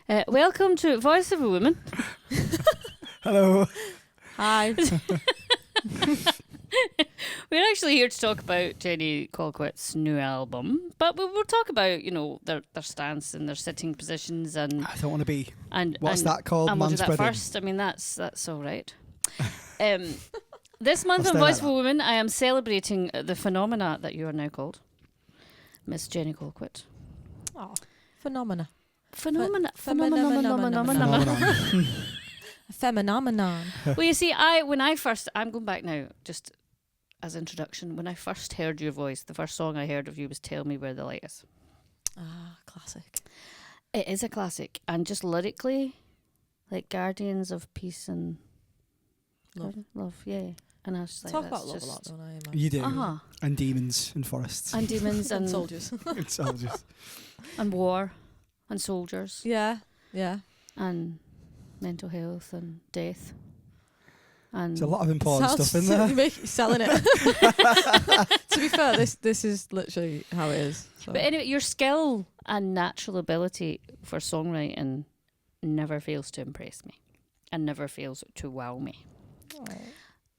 Welcome to Voice of a Woman. Hello. Hi. We're actually here to talk about Jenny Colquitt's new album, but we'll talk about, you know, their stance and their sitting positions and. I don't want to be. And What's that called? And we'll do that Manspreading? first. I mean, that's all right. This month I'll on stay Voice like of a Woman, I am celebrating the phenomena that you are now called, Miss Jenny Colquitt. Oh, phenomena. Phenomenon. Phenomenon. Well, you see, when I first, I'm going back now, just as introduction. When I first heard your voice, the first song I heard of you was "Tell Me Where the Light Is." Ah, classic. It is a classic, and just lyrically, like Guardians of Peace and Love, yeah. And I was just like, Talk about love a lot, don't I? You do. Uh-huh. And demons and forests. And demons and soldiers. And soldiers. and war and soldiers Yeah, yeah. and mental health and death. And There's a lot of important stuff in there. You're selling it. To be fair, this is literally how it is. So. But anyway, your skill and natural ability for songwriting never fails to impress me and never fails to wow me.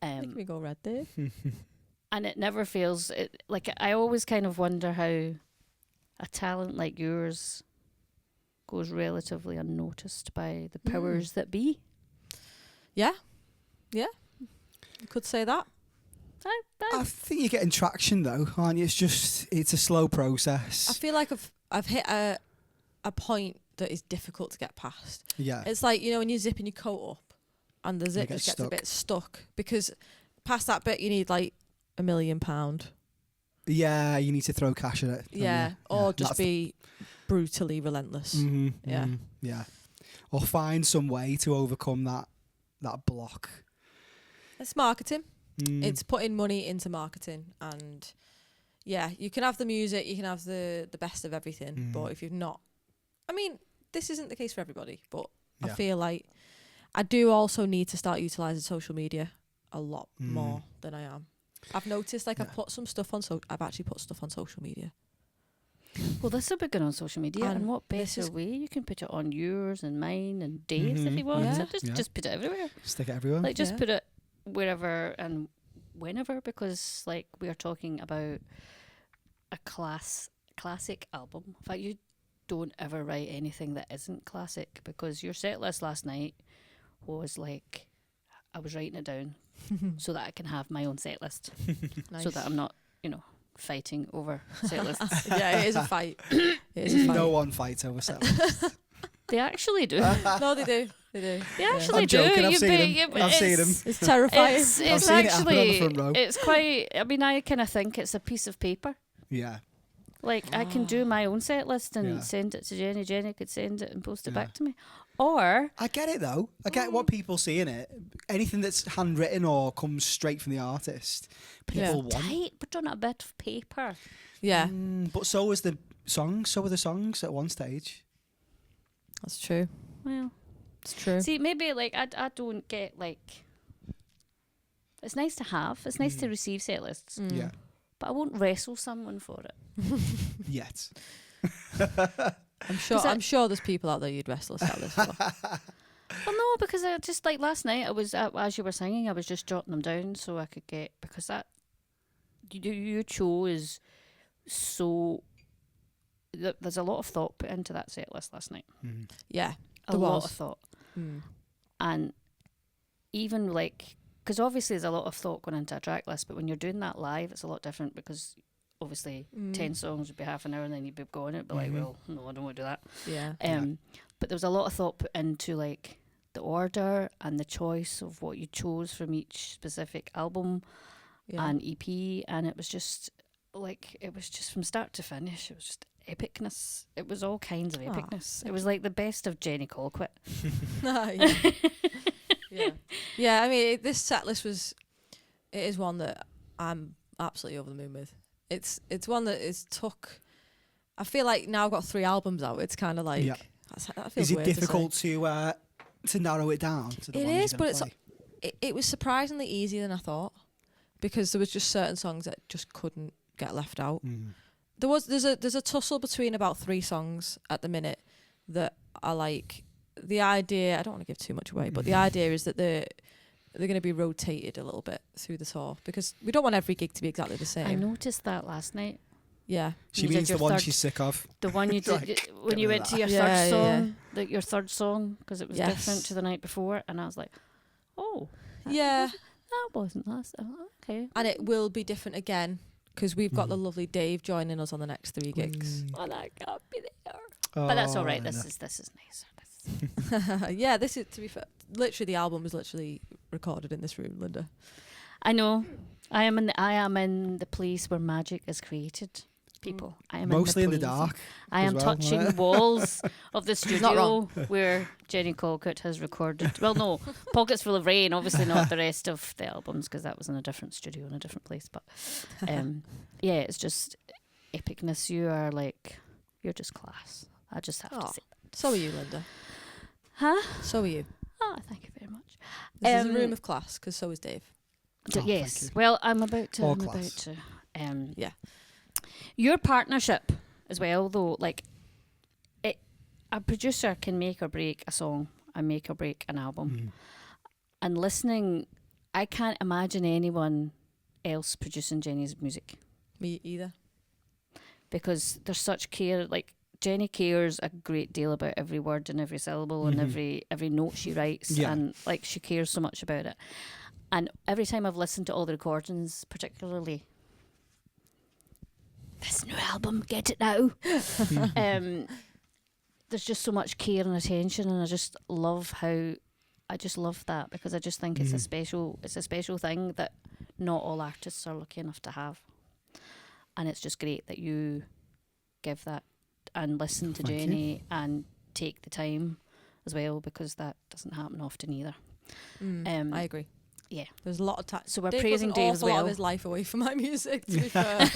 Make me go red, Dave. And it never fails. Like, I always kind of wonder how a talent like yours goes relatively unnoticed by the powers that be. Yeah. You could say that. I think you're getting traction though, aren't you? It's a slow process. I feel like I've hit a point that is difficult to get past. Yeah. It's like, you know, when you're zipping your coat up and the zip just gets a bit stuck, because past that bit you need like £1 million. Yeah, you need to throw cash at it. Yeah, or just be brutally relentless. Yeah. Or find some way to overcome that block. It's marketing. It's putting money into marketing, and yeah, you can have the music, you can have the best of everything, but if you've not, I mean, this isn't the case for everybody, but I feel like I do also need to start utilising social media a lot more than I am. I've noticed, like, I've actually put stuff on social media. Well, this will be good on social media, and what better way? You can put it on yours and mine and Dave's if you want. Yeah. So just put it everywhere. Stick it everywhere. Like, just put it wherever and whenever, because, like, we are talking about a classic album. In fact, you don't ever write anything that isn't classic, because your set list last night was like, I was writing it down so that I can have my own set list. Nice. So that I'm not, fighting over set lists. Yeah, it is a fight. It is a fight. No one fights over set lists. They actually do. No, they do. They actually I'm do. joking, I've seen them. I've seen them. It's terrifying. It's I've seen it happen on the front row. It's quite, I mean, I kind of think it's a piece of paper. Yeah. Like, I can do my own set list and send it to Jenny. Jenny could send it and post it back to me. Or... I get it, though. I get what people see in it. Anything that's handwritten or comes straight from the artist, people want. Tight, but on a bit of paper. Yeah. But so was the songs. So were the songs at one stage. That's true. Well, it's true. See, maybe, like, I don't get, like... It's nice to have. It's nice to receive set lists. Yeah. But I won't wrestle someone for it. Yet. I'm sure there's people out there you'd wrestle a set list for. Well, no, because I just, like, last night, I was, as you were singing, I was just jotting them down so I could get... Because that... You chose so... There's a lot of thought put into that set list last night. Yeah, a lot of thought. And even, like... Because obviously there's a lot of thought going into a track list, but when you're doing that live, it's a lot different, because obviously 10 songs would be half an hour and then you'd be going it, but like, well, no, I don't want to do that. Yeah. But there was a lot of thought put into, like, the order and the choice of what you chose from each specific album and EP, and it was just, like, it was just from start to finish, it was just epicness. It was all kinds of epicness. It was like the best of Jenny Colquitt. Yeah, I mean, this set list it is one that I'm absolutely over the moon with. It's one that I feel like now I've got 3 albums out. It's kind of like, that feels is it weird difficult to narrow it down? To the it ones is, you but play? it was surprisingly easier than I thought, because there was just certain songs that just couldn't get left out. There's a tussle between about 3 songs at the minute that are like the idea. I don't want to give too much away, but the idea is that they're going to be rotated a little bit through the tour because we don't want every gig to be exactly the same. I noticed that last night. Yeah. She You means did the your one third- she's sick of. The one you did Like, when you rid went of to your that. third Yeah, yeah, song, your third song, because it was Yes. different to the night before, and I was like, oh, Yeah. that wasn't last. Okay. And it will be different again because we've got the lovely Dave joining us on the next 3 gigs. And I can't be there. But that's all right. Oh, This is nice. Yeah, this is, to be fair, literally the album was literally recorded in this room, Linda. I know. I am in the place where magic is created. People. I am Mostly in the place. dark. I as am well, touching right? the walls of the not studio wrong. where Jenny Colquitt has recorded. Well, no, Pockets Full of Rain. Obviously not the rest of the albums because that was in a different studio in a different place. But yeah, it's just epicness. You're just class. I just have Aw. to say. So are you, Linda. Huh? So are you. Oh, thank you very much. This is a room of class because so is Dave. Oh, Yes. thank you. Well, I'm about to. All I'm class. about to. Yeah. Your partnership as well, though, a producer can make or break a song and make or break an album. And listening, I can't imagine anyone else producing Jenny's music Me either. because there's such care. Like Jenny cares a great deal about every word and every syllable and every note she writes, Yeah. and she cares so much about it. And every time I've listened to all the recordings, particularly this new album, Get It Now, there's just so much care and attention, and I just love that because I just think it's a special thing that not all artists are lucky enough to have, and it's just great that you give that and listen to Thank you. Jenny and take the time as well, because that doesn't happen often either. I agree. Yeah. There's a lot of time. So we're Dave praising puts an Dave as awful lot well. of his life away from my music, to be fair.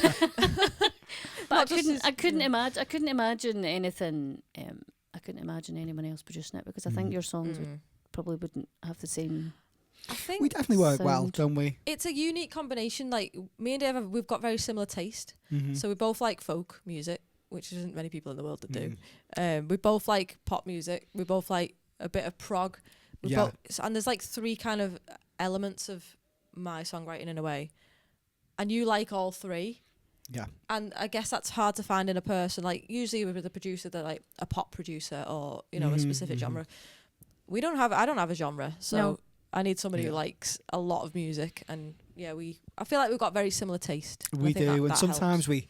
But Not just I couldn't imagine anything. I couldn't imagine anyone else producing it because I think your songs probably wouldn't have the same. I think We definitely work well, sound. don't we? it's a unique combination. Like me and Dave, we've got very similar taste. So we both like folk music, which isn't many people in the world that do. We both like pop music. We both like a bit of prog. Yeah. And there's like 3 kind of elements of my songwriting in a way. And you like all 3. Yeah. And I guess that's hard to find in a person. Like usually with a producer, they're like a pop producer or, a specific genre. I don't have a genre. So No. I need somebody who Yeah. likes a lot of music. And yeah, I feel like we've got very similar taste. And I We think do, and that sometimes helps.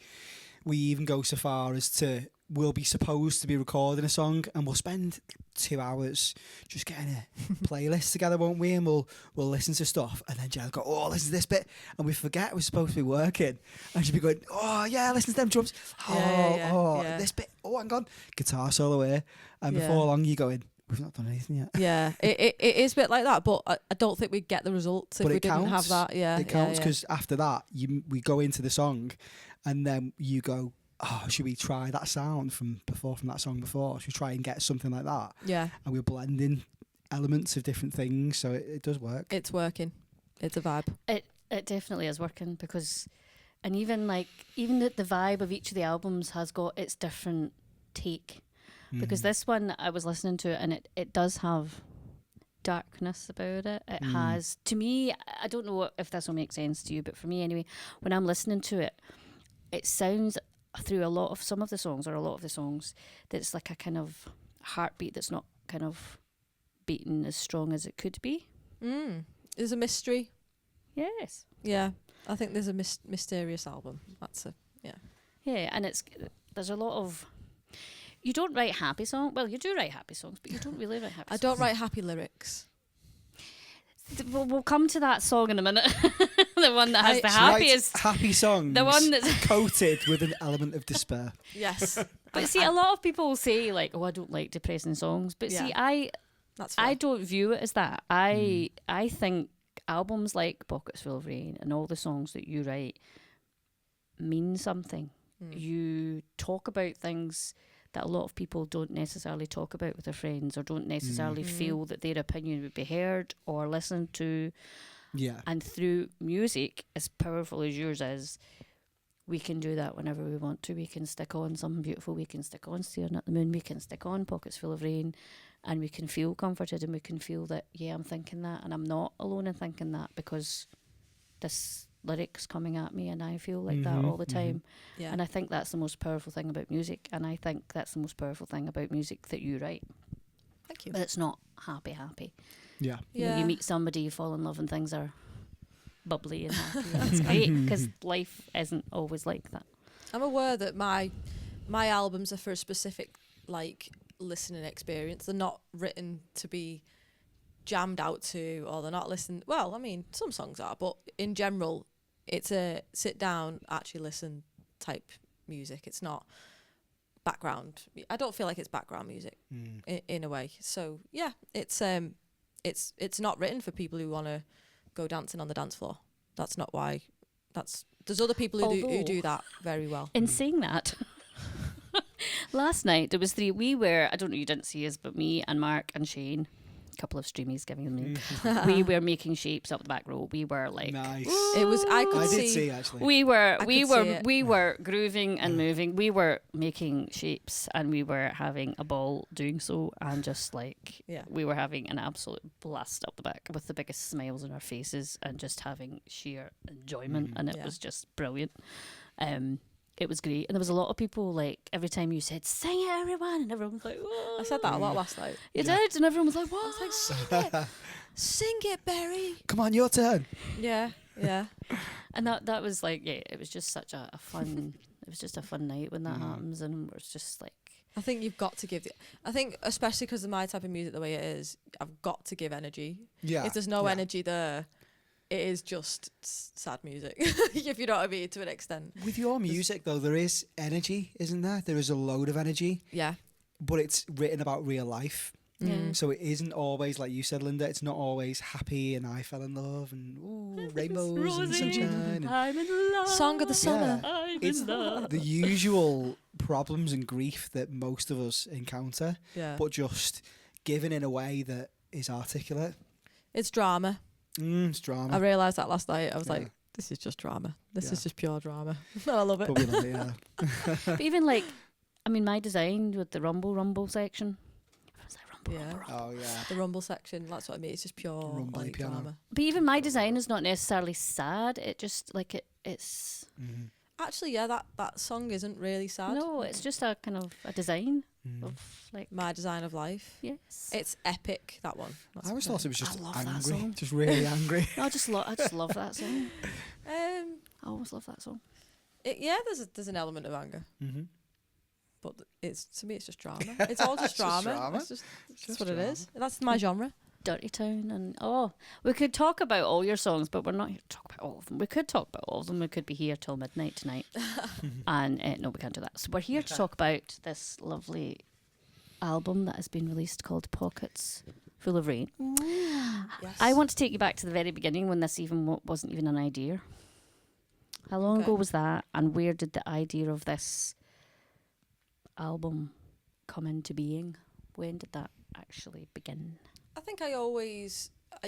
we even go so far as to we'll be supposed to be recording a song, and we'll spend 2 hours just getting a playlist together, won't we? And we'll listen to stuff, and then Jen'll go, "Oh, listen to this bit," and we forget we're supposed to be working, and she'll be going, "Oh yeah, listen to them drums. Yeah. This bit. Oh, hang on, guitar solo here," and Yeah. before long you're going, "We've not done anything yet." Yeah, it is a bit like that, but I don't think we'd get the results if But we it didn't have counts. that. Yeah, It counts yeah. because after that, we go into the song, and then you go, "Oh, should we try that sound from that song before? Should we try and get something like that?" Yeah, And we're blending elements of different things, so it does work. it's working. It's a vibe. It definitely is working because, and even the vibe of each of the albums has got its different take. Because this one I was listening to it, and it does have darkness about it. It has, to me, I don't know if this will make sense to you, but for me anyway, when I'm listening to it, it sounds through a lot of the songs that it's like a kind of heartbeat that's not kind of beating as strong as it could be. There's a mystery. Yes. Yeah, I think there's a mysterious album. Yeah, and there's a lot of. You don't write happy songs. Well, you do write happy songs, but you don't really write happy I songs. don't write happy lyrics. We'll come to that song in a minute. The one that has the She writes happiest. happy songs, The one that's. coated with an element of despair. Yes, But see, a lot of people say like, "Oh, I don't like depressing songs." But see, Yeah. that's fair. I don't view it as that. I think albums like Pockets Full of Rain and all the songs that you write mean something. You talk about things that a lot of people don't necessarily talk about with their friends, or don't necessarily feel that their opinion would be heard or listened to. Yeah. And through music, as powerful as yours is, we can do that whenever we want to. We can stick on Something Beautiful, we can stick on Staring at the Moon, we can stick on Pockets Full of Rain, and we can feel comforted, and we can feel that, yeah, I'm thinking that, and I'm not alone in thinking that, because this lyric's coming at me, and I feel like that all the time. Yeah. And I think that's the most powerful thing about music, and I think that's the most powerful thing about music that you write. Thank you. But it's not happy. Yeah. You know, you meet somebody, you fall in love, and things are bubbly and happy. That's great, because life isn't always like that. I'm aware that my albums are for a specific like listening experience. They're not written to be jammed out to, or they're not listened. Well, I mean, some songs are, but in general, it's a sit down, actually listen type music. It's not background. I don't feel like it's background music in a way. So yeah, it's not written for people who want to go dancing on the dance floor. That's not why. There's other people who do that very well. In saying that, last night there was three. We were, I don't know, you didn't see us, but me and Mark and Shane, a couple of streamies giving me, we were making shapes up the back row. We were like, nice. It was. I did see actually. We see were grooving and moving. We were making shapes, and we were having a ball doing so, and just like we were having an absolute blast up the back with the biggest smiles on our faces, and just having sheer enjoyment, and it was just brilliant. It was great, and there was a lot of people, like, every time you said "sing it, everyone," and everyone was like, whoa. I said that a lot last night. You did, and everyone was like, what? I was like, sing it, Berry. Come on, your turn. Yeah. And that was like, it was just such a fun. It was just a fun night when that happens, and it was just like. I think you've got to give I think, especially because of my type of music, the way it is, I've got to give energy. Yeah. If there's no energy there, it is just sad music, if you know what I mean, to an extent. With your music, though, there is energy, isn't there? There is a load of energy. Yeah. But it's written about real life. Yeah. So it isn't always, like you said, Linda, it's not always happy and I fell in love and rainbows and sunshine. I'm in love. Song of the summer. I'm It's in love. the usual problems and grief that most of us encounter, but just given in a way that is articulate. It's drama. It's drama. I realised that last night. I was like, this is just drama. This is just pure drama. I love it. But we love it, yeah. But even like, I mean, my design with the rumble section. Everyone's like, rumble. Oh, yeah. The rumble section, that's what I mean. It's just pure Rumbly piano. drama. But even my design is not necessarily sad. It just, like, it's... Actually, yeah, that song isn't really sad. No, it's just a kind of a design of, like... My design of life. Yes. It's epic, that one. I always thought it was just I love that angry. song. Just really angry. I just love that song. I always love that song. There's an element of anger. Mm-hmm. But to me, it's just drama. It's all just drama. It's just what drama. it is. That's my genre. Dirty Town, and we could talk about all your songs, but we're not here to talk about all of them. We could talk about all of them. We could be here till midnight tonight, and no, we can't do that. So we're here to talk about this lovely album that has been released called Pockets Full of Rain. Yes. I want to take you back to the very beginning when this even wasn't even an idea. How long ago was that, and where did the idea of this album come into being? When did that actually begin? I think I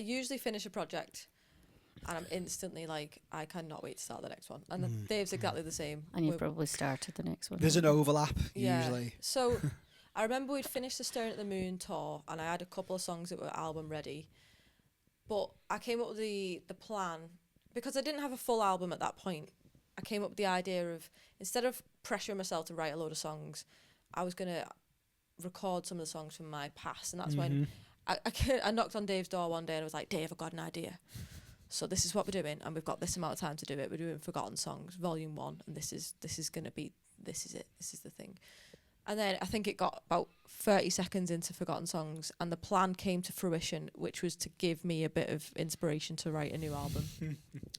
usually finish a project and I'm instantly like, I cannot wait to start the next one. And Dave's exactly the same. And you've probably started the next one. There's an overlap, usually. So I remember we'd finished the Staring at the Moon tour and I had a couple of songs that were album ready. But I came up with the plan, because I didn't have a full album at that point. I came up with the idea of, instead of pressuring myself to write a load of songs, I was going to record some of the songs from my past. And that's when I knocked on Dave's door one day and I was like, Dave, I've got an idea. So this is what we're doing, and we've got this amount of time to do it. We're doing Forgotten Songs, Volume 1, and this is the thing. And then I think it got about 30 seconds into Forgotten Songs, and the plan came to fruition, which was to give me a bit of inspiration to write a new album.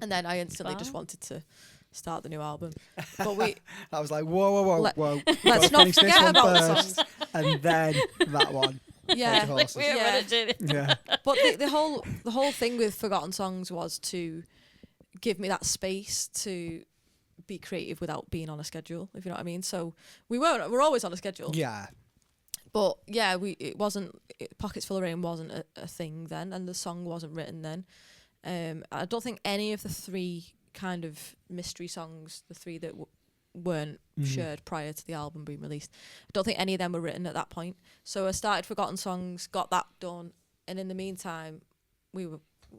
And then I instantly just wanted to start the new album. But I was like, whoa. Let's not forget about the songs. And then that one. Yeah, But the whole thing with Forgotten Songs was to give me that space to be creative without being on a schedule, if you know what I mean. So we're always on a schedule. Yeah. But yeah, Pockets Full of Rain wasn't a thing then, and the song wasn't written then. I don't think any of the three kind of mystery songs, the 3 that weren't shared prior to the album being released. I don't think any of them were written at that point. So I started Forgotten Songs, got that done, and in the meantime,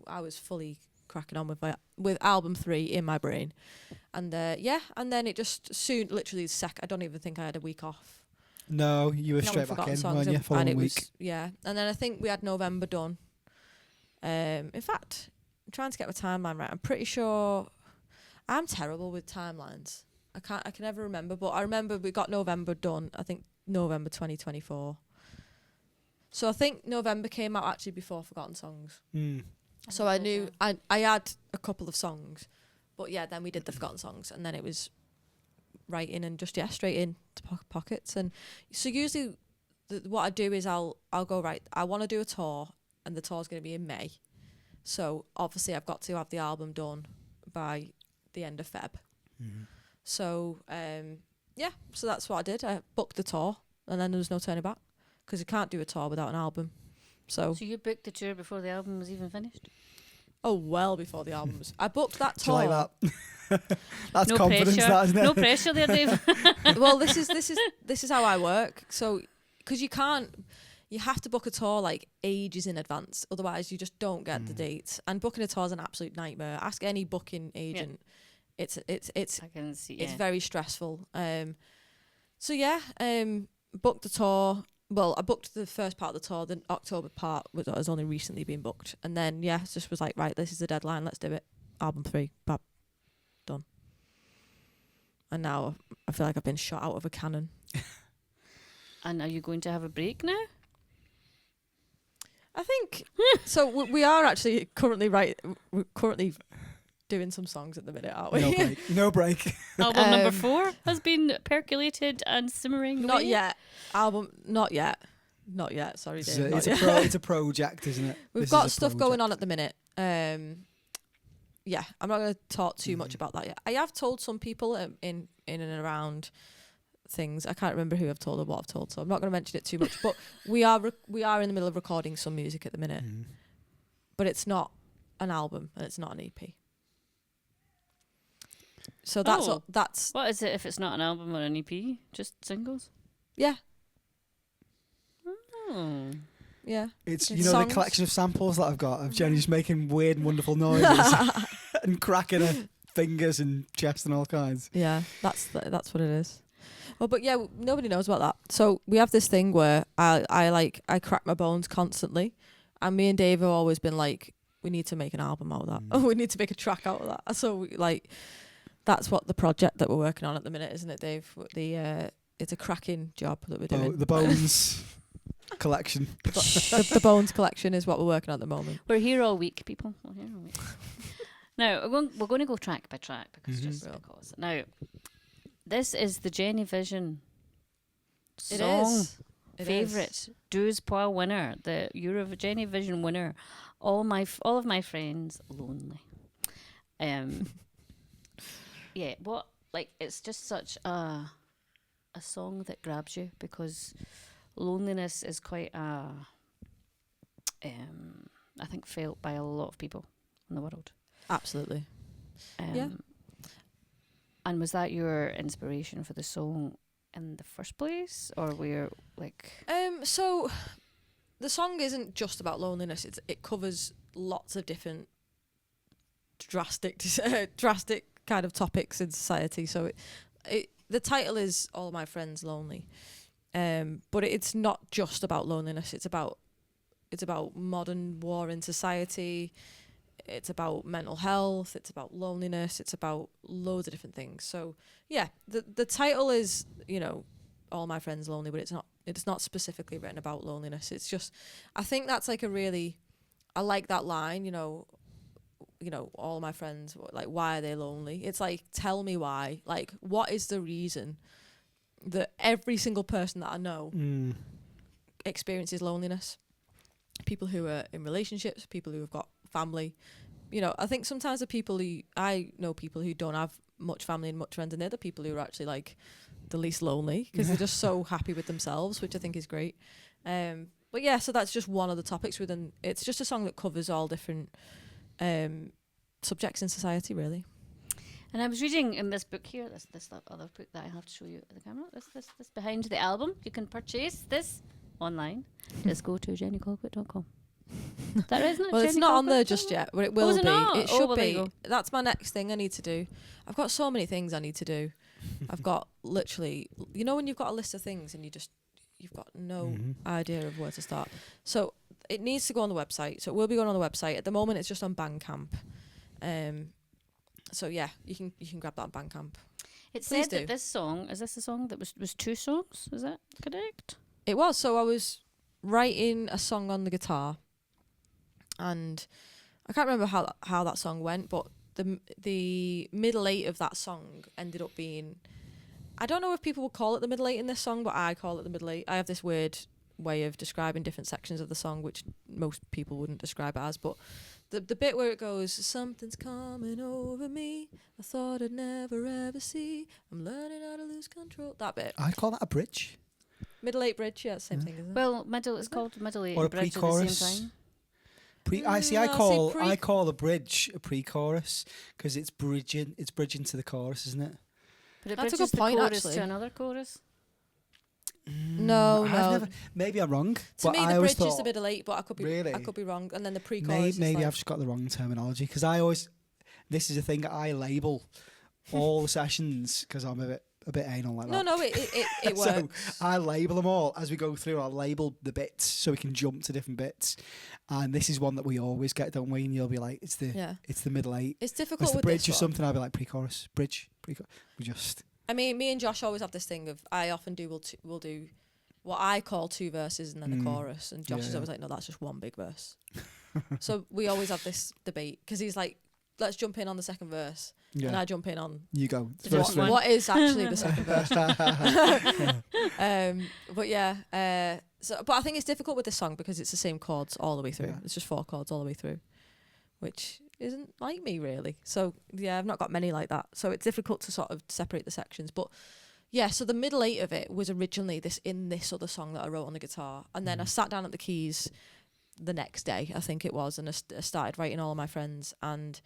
I was fully cracking on with album 3 in my brain, and and then it just soon, literally I don't even think I had a week off. No, you were Not straight with back Forgotten in, Songs, weren't you? and Following it week. was and then I think we had November done. In fact, I'm trying to get my timeline right. I'm pretty sure I'm terrible with timelines. I can never remember, but I remember we got November done. I think November 2024. So I think November came out actually before Forgotten Songs. So I knew I had a couple of songs, but yeah, then we did the Forgotten Songs, and then it was writing and just straight into pockets. And so usually what I do is I'll go, right, I want to do a tour, and the tour's going to be in May. So obviously I've got to have the album done by the end of Feb. So so that's what I did. I booked the tour, and then there was no turning back, because you can't do a tour without an album. So you booked the tour before the album was even finished? Oh, well before the album was. I booked that tour. Do you like that? That's no confidence, pressure. that, isn't it? No pressure there, Dave. Well, this is how I work. So, because you have to book a tour like ages in advance, otherwise you just don't get the dates. And booking a tour is an absolute nightmare. Ask any booking agent. Yeah. It's I can see. It's very stressful. Booked the tour. Well, I booked the first part of the tour. The October part was only recently been booked, and then just was like, right, this is the deadline. Let's do it. Album 3, bam, done. And now I feel like I've been shot out of a cannon. And are you going to have a break now? I think so. We are actually currently doing some songs at the minute, aren't we? No break. Album number 4 has been percolated and simmering Not away. yet. Not yet. Sorry, Dave. It's a project, isn't it? We've got stuff going on at the minute. I'm not going to talk too much about that yet. I have told some people in and around things. I can't remember who I've told or what I've told, so I'm not going to mention it too much. But we are in the middle of recording some music at the minute, but it's not an album and it's not an EP. So that's what is it if it's not an album or an EP? Just singles? Yeah. Oh. Yeah. It's songs. The collection of samples that I've got of Jenny just making weird and wonderful noises and cracking her fingers and chest and all kinds. Yeah, that's what it is. Well, but yeah, nobody knows about that. So we have this thing where I crack my bones constantly, and me and Dave have always been like, we need to make an album out of that. Oh, we need to make a track out of that. So that's what the project that we're working on at the minute, isn't it, Dave? It's a cracking job that we're doing. The Bones collection. The Bones collection is what we're working on at the moment. We're here all week, people. We're here all week. Now, we're going to go track by track because because. Now, this is the Jenny Vision song. Favourite Douze Poil winner, the Jenny Vision winner. All of my friends lonely. It's just such a song that grabs you, because loneliness is quite I think felt by a lot of people in the world. Absolutely. And was that your inspiration for the song in the first place, or were you like? So the song isn't just about loneliness. It covers lots of different drastic kind of topics in society. So the title is All My Friends Lonely, but it's not just about loneliness. It's about modern war in society. It's about mental health. It's about loneliness. It's about loads of different things. So yeah, the title is All My Friends Lonely, but it's not specifically written about loneliness. It's just, I think that's like I like that line. All my friends, like, why are they lonely? It's like, tell me why. Like, what is the reason that every single person that I know experiences loneliness? People who are in relationships, people who have got family. I think sometimes I know people who don't have much family and much friends, and they're the people who are actually like the least lonely, because they're just so happy with themselves, which I think is great. But yeah, so that's just one of the topics within. It's just a song that covers all different subjects in society, really. And I was reading in this book here, this other book that I have to show you at the camera. This behind the album. You can purchase this online. Just go to jennycolquitt.com. That isn't it? Well, it's not on there just yet, but it will is it be. not? It Oh, should well, there you be. go. That's my next thing I need to do. I've got so many things I need to do. I've got literally, you know, when you've got a list of things and you've got no idea of where to start. So it needs to go on the website. So it will be going on the website. At the moment, it's just on Bandcamp. So yeah, you can grab that on Bandcamp. It Please said do. that this song, is this a song that was 2 songs? Is that correct? It was. So I was writing a song on the guitar, and I can't remember how that song went, but the middle 8 of that song ended up being, I don't know if people would call it the middle 8 in this song, but I call it the middle 8. I have this weird way of describing different sections of the song, which most people wouldn't describe it as, but the bit where it goes, something's coming over me, I thought I'd never ever see, I'm learning how to lose control, that bit. I call that a bridge. Middle 8 bridge, yeah, same thing, isn't it? Well, it's called middle 8 Or a and bridge at the pre-chorus. same time. I call a bridge a pre-chorus because it's bridging to the chorus, isn't it? But it That's a bridges good point, the chorus actually. to another chorus. No. Maybe I'm wrong. To but me, I the always bridge is thought, the middle 8, but I could be Really? I could be wrong. And then the pre-chorus maybe is like, I've just got the wrong terminology because this is a thing I label all the sessions because I'm a bit anal like that. no, it So works. I label them all as we go through. I'll label the bits so we can jump to different bits. And this is one that we always get, don't we? And you'll be like, it's the middle 8. It's It's difficult the with bridge this or one. something. I'll be like pre-chorus, bridge, pre-chorus. We just I mean, me and Josh always have this thing of, I often we'll do what I call 2 verses and then a chorus, and Josh is always like, no, that's just one big verse. So we always have this debate because he's like, let's jump in on the second verse, and I jump in on you go. The first one. what is actually the second verse. But yeah, but I think it's difficult with this song because it's the same chords all the way through. Yeah. It's just 4 chords all the way through, which isn't like me really. So yeah, I've not got many like that. So it's difficult to sort of separate the sections. But yeah, so the middle 8 of it was originally this other song that I wrote on the guitar, and then I sat down at the keys the next day, I think it was, and I started writing all of my friends, and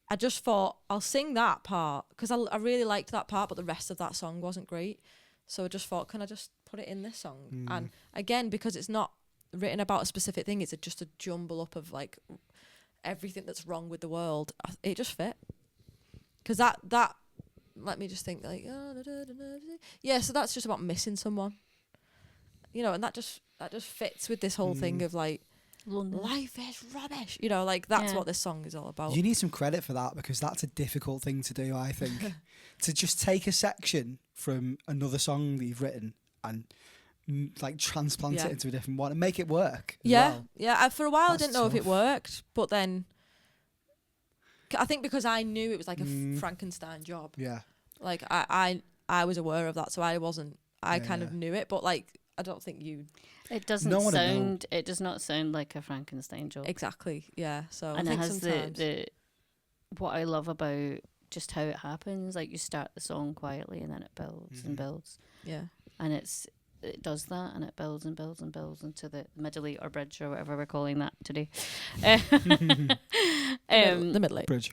I just thought I'll sing that part because I really liked that part, but the rest of that song wasn't great. So I just thought, can I just put it in this song? And again, because it's not written about a specific thing, it's just a jumble up of like everything that's wrong with the world. It just fit because that let me just think like, yeah. So that's just about missing someone, you know, and that just fits with this whole thing of like, life is rubbish, you know, like that's what this song is all about. You need some credit for that because that's a difficult thing to do, I think. To just take a section from another song that you've written and like transplant it into a different one and make it work. Yeah. Well. For a while, That's I didn't know if it tough. worked, but then I think because I knew it was like a Frankenstein job. Yeah. Like I was aware of that, so I wasn't. I kind of Yeah. knew it, but like I don't think you It doesn't No one would know. sound. It does not sound like a Frankenstein job. exactly. Yeah. So And I it think has sometimes the what I love about just how it happens. Like you start the song quietly and then it builds and builds, yeah. and it does that and it builds and builds and builds into the middle 8 or bridge or whatever we're calling that today. The middle 8. Bridge.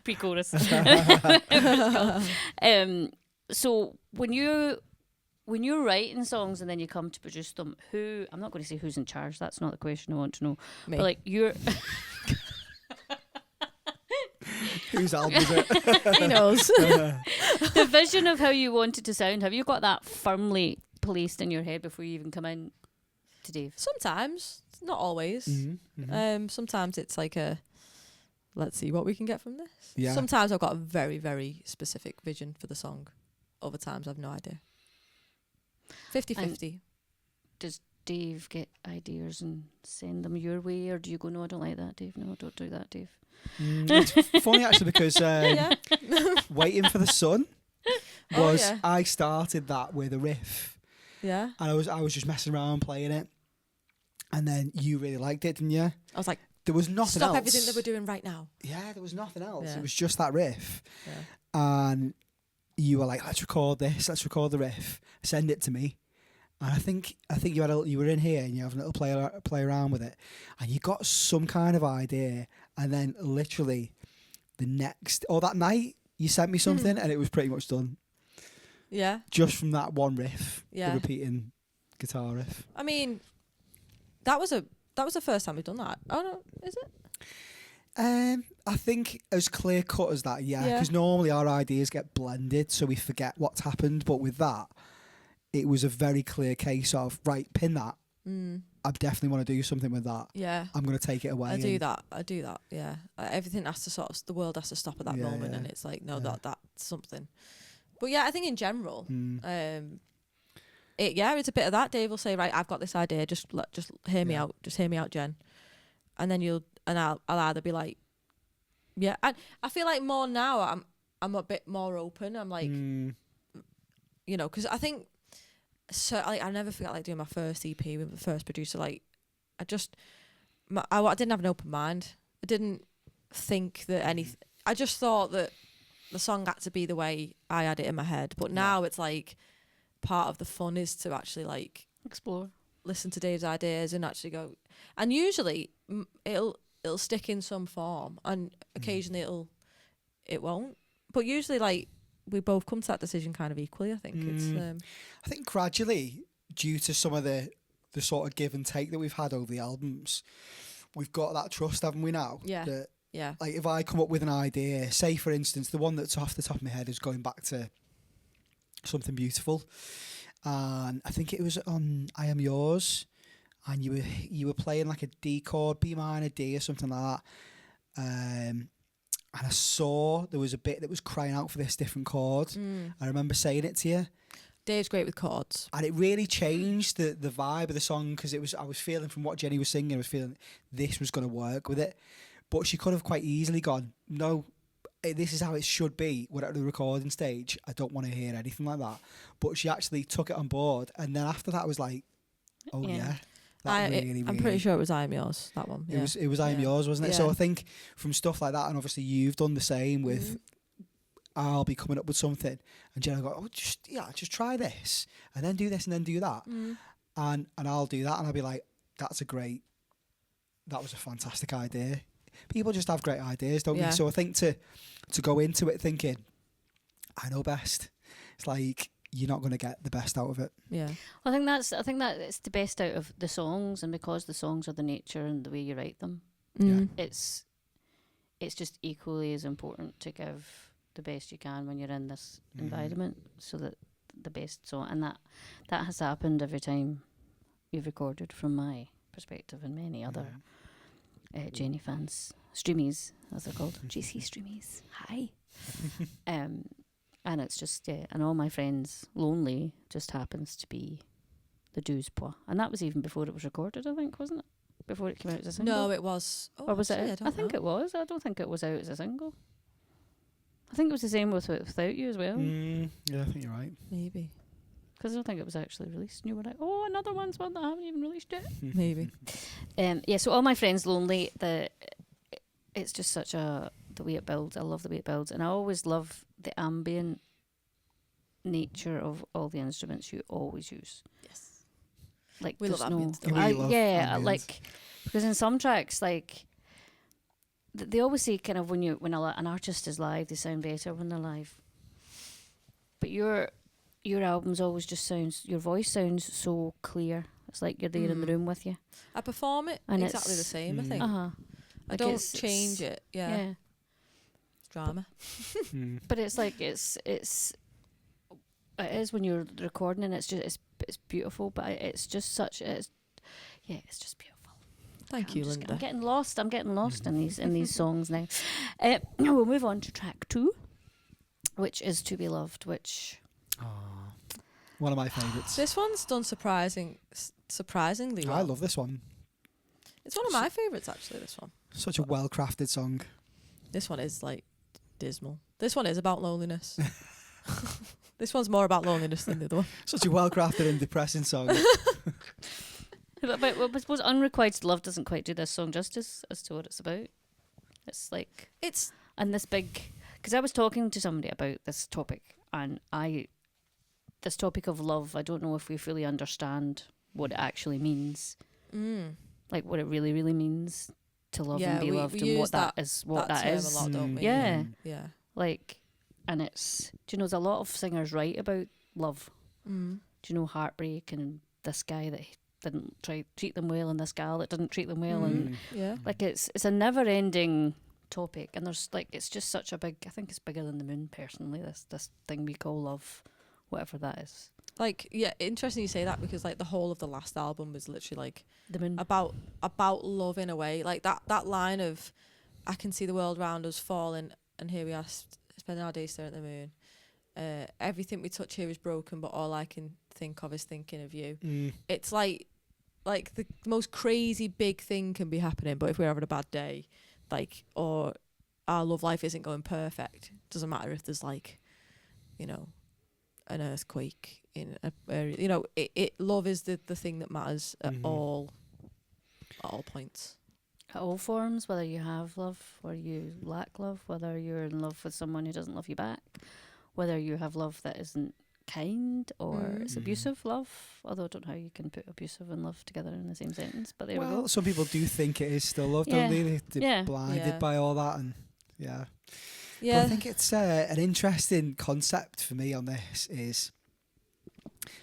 Pre-chorus. So when you're writing songs and then you come to produce them, I'm not going to say who's in charge. That's not the question I want to know. Me. But like you're. Whose album is it? He knows. The vision of how you want it to sound, have you got that firmly placed in your head before you even come in to Dave? Sometimes, not always. Sometimes it's like let's see what we can get from this. Yeah. Sometimes I've got a very, very specific vision for the song. Other times I've no idea. 50-50. Does Dave get ideas and send them your way, or do you go, no, I don't like that, Dave? No, don't do that, Dave. It's funny actually because Waiting for the Sun was I started that with a riff. Yeah. And I was just messing around playing it. And then you really liked it, didn't you? I was like, There was nothing stop else. everything that we're doing right now. Yeah, there was nothing else. Yeah. It was just that riff. Yeah. And you were like, let's record this, let's record the riff, send it to me. And I think you were in here and you have a little play around with it, and you got some kind of idea, and then literally the next or that night you sent me something and it was pretty much done. Yeah. Just from that one riff, Yeah. the repeating guitar riff. I mean, that was the first time we've done that. Oh no, is it? I think as clear cut as that, yeah. Yeah. Because normally our ideas get blended, so we forget what's happened. But with that, it was a very clear case of right, pin that. I definitely want to do something with that. Yeah. I'm going to take it away. I do that. Yeah. Everything has to the world has to stop at that moment, and it's like, no, that's something. But yeah, I think in general, it's a bit of that. Dave will say, right, I've got this idea. Just hear me out. Just hear me out, Jen. And then I'll either be like, yeah. And I feel like more now. I'm a bit more open. I'm like, you know, because I think. So I never forget like doing my first EP with the first producer. Like, I didn't have an open mind. I didn't think that anything. I just thought that the song had to be the way I had it in my head. But now it's like part of the fun is to actually like explore, listen to Dave's ideas, and actually go. And usually it'll stick in some form, and occasionally it won't. But usually like. We both come to that decision kind of equally. I think I think gradually, due to some of the sort of give and take that we've had over the albums, we've got that trust, haven't we? Now, yeah. Like if I come up with an idea, say for instance, the one that's off the top of my head is going back to Something Beautiful, and I think it was on I Am Yours, and you were playing like a D chord, B minor, D or something like that. And I saw there was a bit that was crying out for this different chord. I remember saying it to you. Dave's great with chords. And it really changed the vibe of the song because I was feeling from what Jenny was singing, I was feeling this was going to work with it. But she could have quite easily gone, no, this is how it should be. We're at the recording stage. I don't want to hear anything like that. But she actually took it on board. And then after that, I was like, oh yeah. I'm pretty sure it was I Am Yours, that one. Yeah. It was I Am Yours, wasn't it? Yeah. So I think from stuff like that, and obviously you've done the same with I'll be coming up with something, and Jenna go, just try this, and then do this, and then do that, and I'll do that, and I'll be like, that was a fantastic idea. People just have great ideas, don't they? So I think to go into it thinking, I know best, it's like, you're not going to get the best out of it. Yeah. I think that it's the best out of the songs, and because the songs are the nature and the way you write them, it's just equally as important to give the best you can when you're in this environment, so that the best song, and that has happened every time you've recorded, from my perspective, and many other Jenny fans, streamies as they're called, GC streamies. Hi. And it's just, and all my friends, Lonely just happens to be the Douze Pois. And that was even before it was recorded, I think, wasn't it? Before it came out as a single? No, it was. Oh, or was actually, it? I think it was. I don't think it was out as a single. I think it was the same with Without You as well. Yeah, I think you're right. Maybe. Because I don't think it was actually released. And you were like, oh, another one that I haven't even released yet. Maybe. So all my friends, Lonely, it's just such the way it builds. I love the way it builds. And I always love the ambient nature of all the instruments you always use. Yes. Like we love ambient stuff. Like, because in some tracks, like, they always say kind of when an artist is live, they sound better when they're live. But your albums always just your voice sounds so clear. It's like you're there in the room with you. I perform it and exactly the same, I think. I Like don't change it. Yeah. Drama. But it's like it is when you're recording, and it's beautiful, but it's just it's just beautiful. Thank you, Linda. I'm getting lost in these songs now. We'll move on to track 2, which is To Be Loved, which one of my favourites. This one's done surprisingly well. I love this one. It's one of my favourites, actually, this one. Such a well-crafted song. This one is like dismal. This one is about loneliness. This one's more about loneliness than the other one. Such a well-crafted and depressing song. But I suppose Unrequited Love doesn't quite do this song justice as to what it's about. It's like... And this big... Because I was talking to somebody about this topic, and this topic of love, I don't know if we fully understand what it actually means. Like what it really, really means. to love Yeah, and be we loved and use what that is, what that term is. a lot, don't we? Yeah. Yeah. Like, and it's, do you know, there's a lot of singers write about love. Mm. Do you know, heartbreak and this guy that didn't treat them well and this gal that didn't treat them well. And Yeah. like, it's a never ending topic. And there's like, it's just such a big, I think it's bigger than the moon personally, this thing we call love, whatever that is. Like, yeah, interesting you say that, because like the whole of the last album was literally like The moon. about love in a way. Like that line of, I can see the world round us falling, and here we are spending our days staring at the moon. Everything we touch here is broken, but all I can think of is thinking of you. It's like the most crazy big thing can be happening, but if we're having a bad day, like, or our love life isn't going perfect, doesn't matter if there's like, you know, an earthquake in a area. You know, it love is the thing that matters at all points. At all forms, whether you have love or you lack love, whether you're in love with someone who doesn't love you back, whether you have love that isn't kind or it's abusive love, although I don't know how you can put abusive and love together in the same sentence, but there we go. Some people do think it is still love, don't they? They're blinded by all that, and yeah. But I think it's an interesting concept for me on this is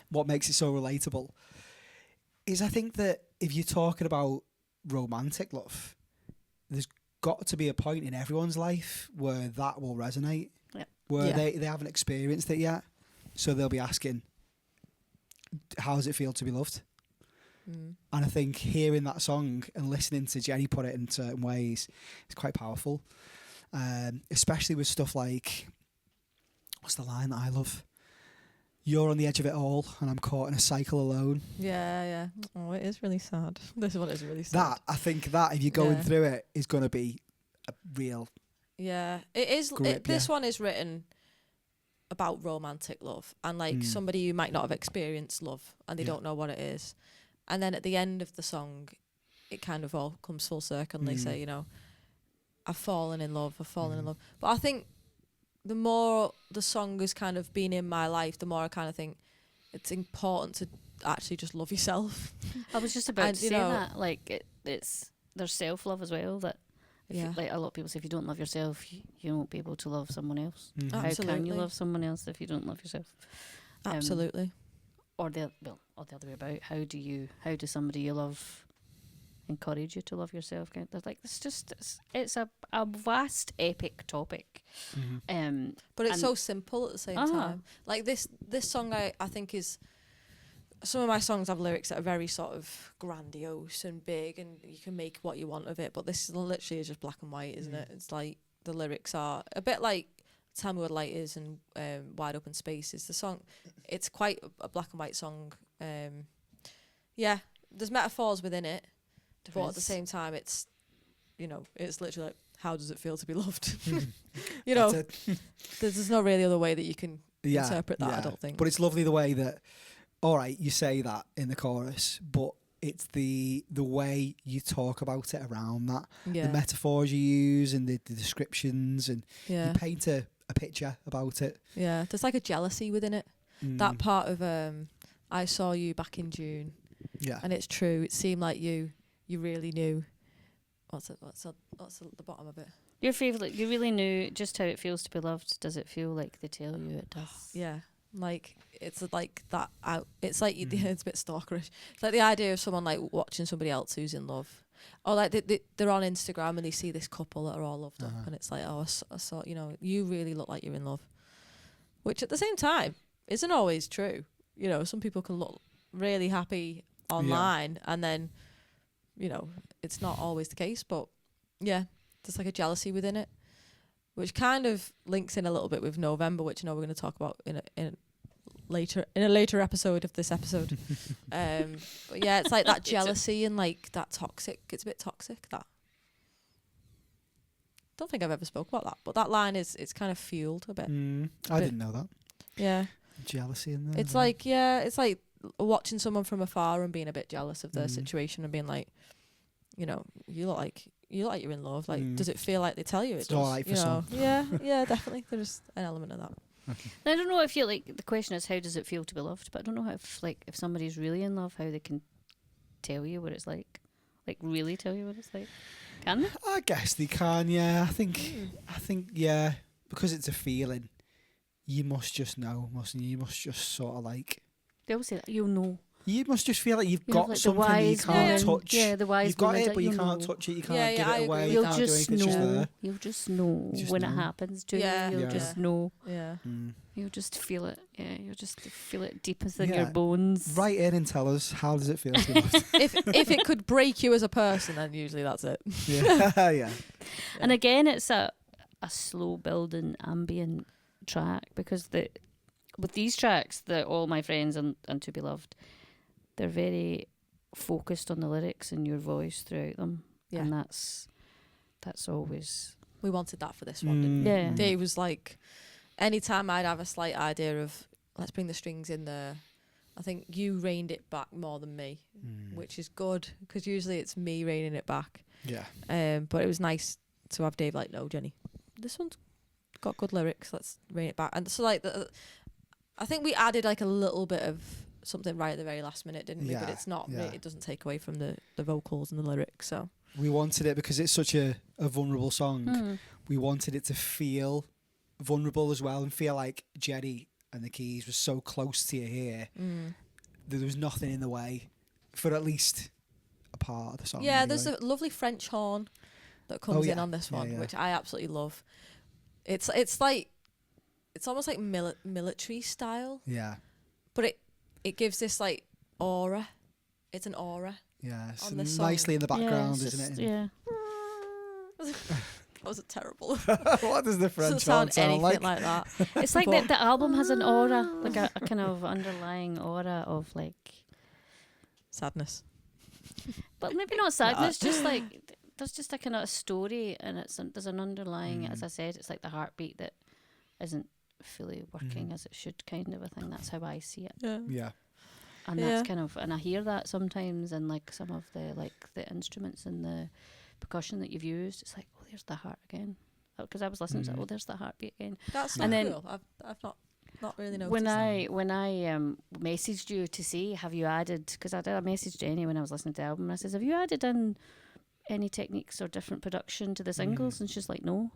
what makes it so relatable is I think that if you're talking about romantic love, there's got to be a point in everyone's life where that will resonate, where they haven't experienced it yet. So they'll be asking, how does it feel to be loved? And I think hearing that song and listening to Jenny put it in certain ways is quite powerful. Especially with stuff like, what's the line that I love? You're on the edge of it all and I'm caught in a cycle alone. Yeah. Oh, it is really sad. This one is really sad. That, I think that if you're going through it is going to be a real... Yeah, it is. This one is written about romantic love and like somebody who might not have experienced love and they don't know what it is. And then at the end of the song, it kind of all comes full circle and they say, you know, I've fallen in love. But I think the more the song has kind of been in my life, the more I kind of think it's important to actually just love yourself. I was just about to say that. Like, there's self-love as well. That like a lot of people say, if you don't love yourself, you won't be able to love someone else. How can you love someone else if you don't love yourself? Absolutely. Or the other way about. How does somebody you love encourage you to love yourself? There's like it's a vast epic topic. But it's so simple at the same time. Like this song I think is, some of my songs have lyrics that are very sort of grandiose and big and you can make what you want of it, but this is literally just black and white, isn't it? It's like the lyrics are a bit like Tell Me What Light Is and Wide Open Spaces. The song, it's quite a black and white song. There's metaphors within it, but at the same time it's, you know, it's literally like, how does it feel to be loved? You know, there's no really other way that you can interpret that, I don't think. But it's lovely the way that, all right, you say that in the chorus, but it's the way you talk about it around that. The metaphors you use and the descriptions, and you paint a picture about it. Yeah, there's like a jealousy within it. That part of I saw you back in June. Yeah. And it's true. It seemed like you really knew. What's the bottom of it? Your favourite, you really knew just how it feels to be loved. Does it feel like they tell you it does? Yeah. Like, it's like that out. It's like, it's a bit stalkerish. It's like the idea of someone like watching somebody else who's in love. Or like they're on Instagram and they see this couple that are all loved up. And it's like, oh, I saw, you know, you really look like you're in love. Which at the same time isn't always true. You know, some people can look really happy online and then, you know, it's not always the case. But yeah, there's like a jealousy within it, which kind of links in a little bit with November, which I know we're going to talk about in a later episode of this episode. But yeah, it's like that jealousy and like that toxic. It's a bit toxic. That. Don't think I've ever spoke about that, but that line it's kind of fueled a bit. I didn't know that. Yeah. Jealousy in there. It's like it's like watching someone from afar and being a bit jealous of their situation and being like, you know, you look like you're in love. Like, does it feel like they tell you it does? All right for some. Yeah, definitely. There's an element of that. Okay. I don't know if you like, the question is how does it feel to be loved, but I don't know if somebody's really in love, how they can tell you what it's like really tell you what it's like. Can they? I guess they can, yeah. I think, yeah, because it's a feeling. You must just know, mustn't you? You must just sort of like. They always say that. You'll know. You must just feel like you've You know, got like the something that you wise can't woman. touch. Yeah, the wise You've got woman it, that but you you'll can't know. touch it. You Yeah, can't yeah, give I it away. agree. You You'll can't do just anything. It's just know. there. You'll just know You just when know. it happens to Yeah. you. You'll Yeah. just know. Yeah. You'll just feel it. Yeah, you'll just feel it deep within your Yeah. bones. Write in and tell us, how does it feel to be loved? If it could break you as a person, then usually that's it. Yeah, yeah. And again, it's a slow building ambient track because with these tracks, All My Friends and To Be Loved, they're very focused on the lyrics and your voice throughout them. Yeah. And that's always... We wanted that for this one, didn't we? Yeah. Dave was like, anytime I'd have a slight idea of, let's bring the strings in there, I think you reined it back more than me, which is good, because usually it's me reining it back. Yeah. But it was nice to have Dave like, no, Jenny, this one's got good lyrics, let's rein it back. And so like, I think we added like a little bit of something right at the very last minute, didn't we? But Yeah, it's not, yeah. it doesn't take away from the vocals and the lyrics, so. We wanted it because it's such a vulnerable song. Mm. We wanted it to feel vulnerable as well and feel like Jenny and the keys were so close to your ear that there was nothing in the way for at least a part of the song. Yeah, anyway. there's a lovely French horn that comes in yeah. on this Yeah, one, yeah. which I absolutely love. It's like, it's almost like military style, Yeah, but it gives this like aura. It's an aura. yeah. It's On the song. nicely in the background, it's isn't just- it? Yeah. That was terrible. What does the Doesn't French sound horn anything sound like that. It's like But- the album has an aura, like a kind of underlying aura of like, Sadness. but maybe not sadness, just like there's just a kind of a story, and there's an underlying, as I said, it's like the heartbeat that isn't fully working as it should, kind of a thing. That's how I see it, Yeah. Yeah. and Yeah. that's kind of, and I hear that sometimes in like some of the instruments and the percussion that you've used. It's like, oh, there's the heart again, because I was listening to it. Oh, there's the heartbeat again. That's And then- cool. I've not really noticed When that. I messaged you to see, have you added, because I messaged Jenny when I was listening to the album, and I says, have you added in any techniques or different production to the singles? And she's like, no.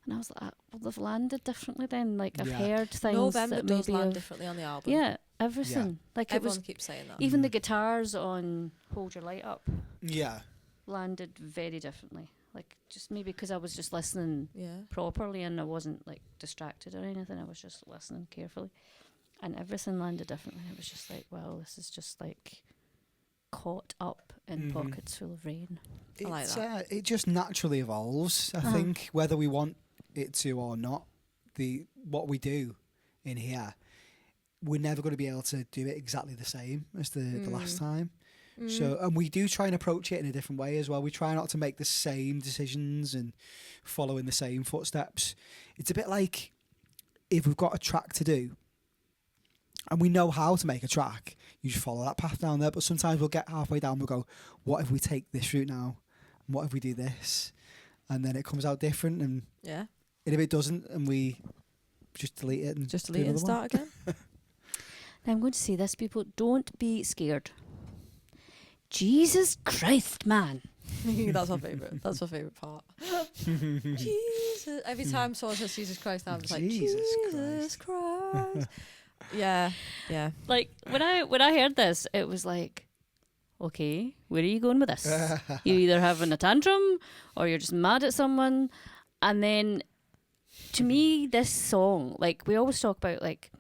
And I was like, well, they've landed differently then. Like, I've Yeah. heard things November that does maybe land have- differently on the album. Yeah, everything. Like, it Everyone was, keeps saying that. even the guitars on Hold Your Light Up Yeah. landed very differently. Like, just maybe because I was just listening Yeah. properly and I wasn't like distracted or anything. I was just listening carefully, and everything landed differently. It was just like, wow, this is just like caught up in pockets full of rain. I like that. It just naturally evolves. I think whether we want it to or not, what we do in here, we're never going to be able to do it exactly the same as the last time. So, and we do try and approach it in a different way as well. We try not to make the same decisions and follow in the same footsteps. It's a bit like if we've got a track to do and we know how to make a track, you just follow that path down there. But sometimes we'll get halfway down, we'll go, what if we take this route now? And what if we do this? And then it comes out different. And Yeah. if it doesn't, and we just delete it and Just do delete it and another one. start again. Now I'm going to say this, people, don't be scared. Jesus Christ, man. That's my favourite. That's my favourite part. Jesus. Every time someone says Jesus Christ, I'm just like, Jesus Jesus Christ. Yeah. Yeah. Like when I heard this, it was like, okay, where are you going with this? You're either having a tantrum or you're just mad at someone. And then to me, this song, like we always talk about like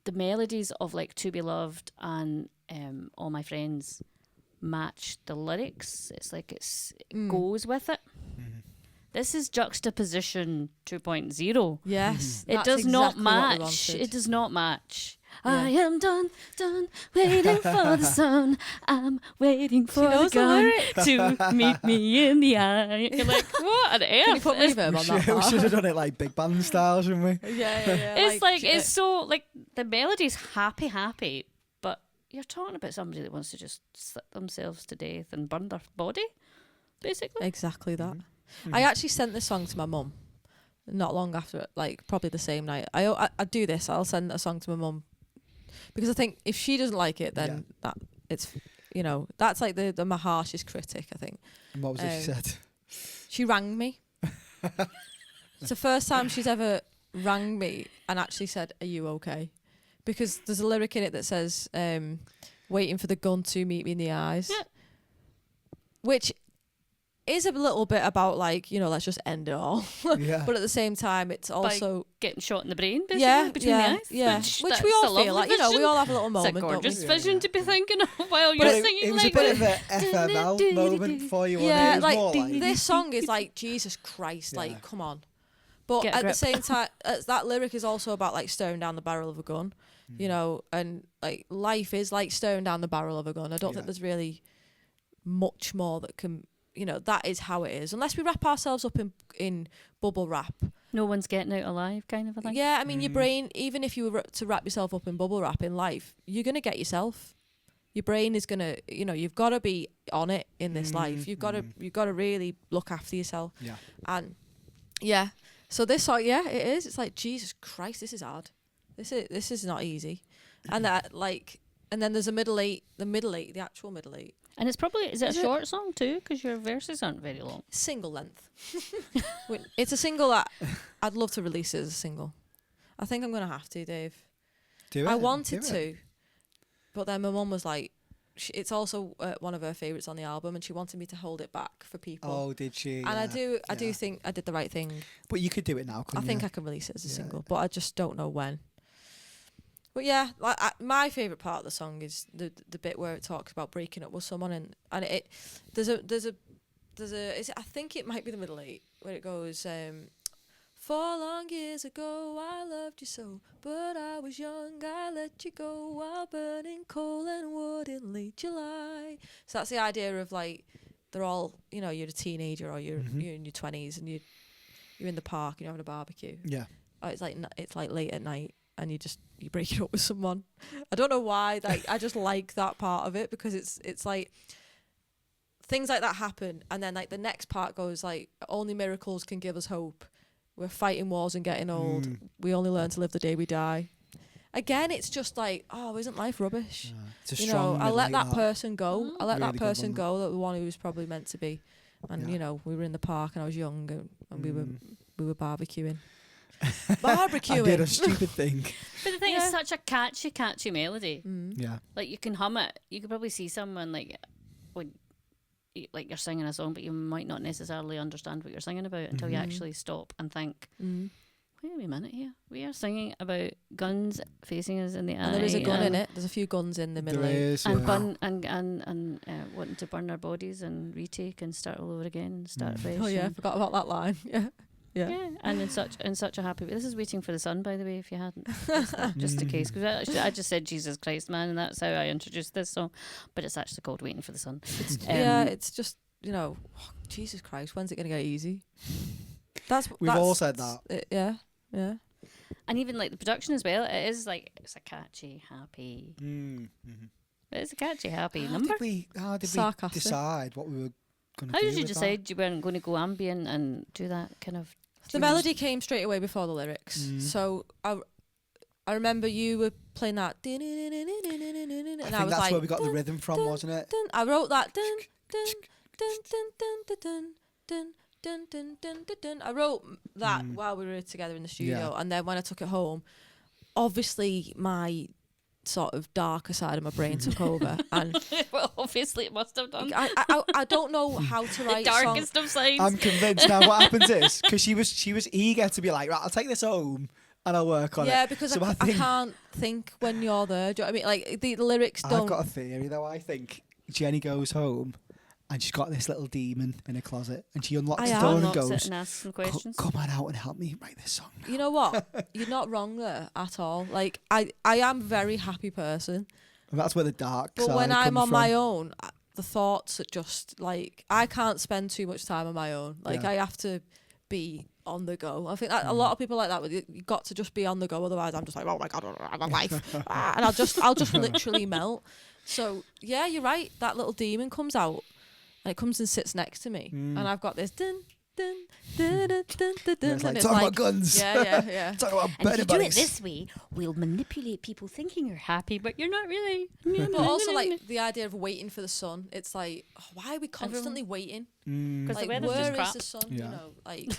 the melodies of like To Be Loved and All My Friends match the lyrics. It's like it goes with it. This is juxtaposition 2.0. Yes. It that's does not exactly what we match. wanted. It does not match. Yeah. I am done, waiting for the sun. I'm waiting for the knows the gun lyrics. to meet me in the eye. You're like, what on Can you earth? put reverb on that We part? should have done it like big band style, shouldn't we? Yeah. It's like it's so like the melody's happy, but you're talking about somebody that wants to just slit themselves to death and burn their body, basically. Exactly that. I actually sent this song to my mum not long after it, like probably the same night. I do this. I'll send a song to my mum because I think if she doesn't like it, then that it's you know, that's like my harshest critic, I think. And what was it she said? She rang me. It's the first time she's ever rang me and actually said, "Are you okay?" Because there's a lyric in it that says, "Waiting for the gun to meet me in the eyes," which is a little bit about like, you know, let's just end it all. Yeah. But at the same time, it's also getting shot in the brain, basically, between the eyes. Yeah, which we all feel like, you know, we all have a little moment. It's a gorgeous don't we? vision to be thinking of while you're But singing. it was like a bit of that. a FML moment for you. Yeah, It was more like this song is like Jesus Christ, Yeah. like come on. But Get a at the grip. same time, that lyric is also about like staring down the barrel of a gun, you know, and like life is like staring down the barrel of a gun. I don't think there's really much more that can, you know, that is how it is. Unless we wrap ourselves up in bubble wrap. No one's getting out alive, kind of a thing. Yeah, I mean, your brain, even if you were to wrap yourself up in bubble wrap in life, you're going to get yourself. Your brain is going to, you know, you've got to be on it in this life. You've got to really look after yourself. Yeah. And yeah, so this song, yeah, it is. It's like, Jesus Christ, this is hard. This is not easy. And that, like, and then there's the actual middle eight. And it's probably, is it Is a it? short song too? Because your verses aren't very long. Single length. It's a single that I'd love to release it as a single. I think I'm going to have to, Dave. Do it. I wanted Do it. to, but then my mum was like, it's also one of her favourites on the album, and she wanted me to hold it back for people. Oh, did she? And I do think I did the right thing. But you could do it now, I couldn't think you? I can release it as a single, but I just don't know when. But yeah, like my favourite part of the song is the bit where it talks about breaking up with someone, and there's a I think it might be the middle eight where it goes, 4 long years ago I loved you so, but I was young, I let you go while burning coal and wood in late July. So that's the idea of like, they're all, you know, you're a teenager or you're in your 20s and you're in the park and you're having a barbecue. Yeah. Or it's like late at night and you break it up with someone. I don't know why, like I just like that part of it, because it's like things like that happen, and then like the next part goes like, only miracles can give us hope. We're fighting wars and getting old. We only learn to live the day we die. Again, it's just like, oh, isn't life rubbish? It's a You strong know, I let middle that eight, person go. I let Really that good person one, go, the one who was probably meant to be. And you know, we were in the park and I was young and we were barbecuing. I did a stupid thing. But the thing is, such a catchy melody. Yeah. Like you can hum it. You could probably see someone like when like you're singing a song, but you might not necessarily understand what you're singing about until you actually stop and think, wait a minute here. We are singing about guns facing us in the eye. And there is a gun in it. There's a few guns in the middle. There is, And yeah. wanting to burn our bodies and retake and start all over again and start fresh. Oh yeah, I and- forgot about that line. Yeah. Yeah, and in such a happy way. This is Waiting for the Sun, by the way, if you hadn't. Just in case. Because I just said Jesus Christ, man, and that's how I introduced this song. But it's actually called Waiting for the Sun. Yeah, it's just, you know, Jesus Christ, when's it going to get easy? We've all said that. Yeah. And even like the production as well, it is like, it's a catchy, happy. It's a catchy, happy number. How did we Sarcastic. decide what we were going to do? How did you with decide you weren't going to go ambient and do that kind of... The melody came straight away before the lyrics. So I remember you were playing that. And I think I was that's like, where we got the rhythm from, wasn't it? I wrote that. I wrote that while we were together in the studio, and then when I took it home, obviously my sort of darker side of my brain took over, and Well, obviously it must have done. I don't know how to The write songs. darkest of sides. I'm convinced now what happens is, because she was eager to be like, right, I'll take this home and I'll work on it. Yeah, because So I think can't think when you're there. Do you know what I mean? Like the lyrics I've don't. got a theory though. I think Jenny goes home and she's got this little demon in her closet, and she unlocks the door and Unlocks it goes, and asks some questions. Come on out and help me write this song. You know what? You're not wrong there at all. Like I am a very happy person, And that's where the dark but side when I'm comes on from. my own, the thoughts are just like, I can't spend too much time on my own. Like Yeah. I have to be on the go. I think that a lot of people like that. With you got to just be on the go. Otherwise, I'm just like, oh my god, I have a life, and I'll just literally melt. So yeah, you're right. That little demon comes out, and it comes and sits next to me, and I've got this dun It's like, and talk about guns. Yeah. Talk about And if burning you do it bodies. this way, we'll manipulate people thinking you're happy, but you're not really. But also, like, the idea of waiting for the sun. It's like, why are we constantly waiting? because Like, the weather's where just is crap. the sun? Yeah. You know, like,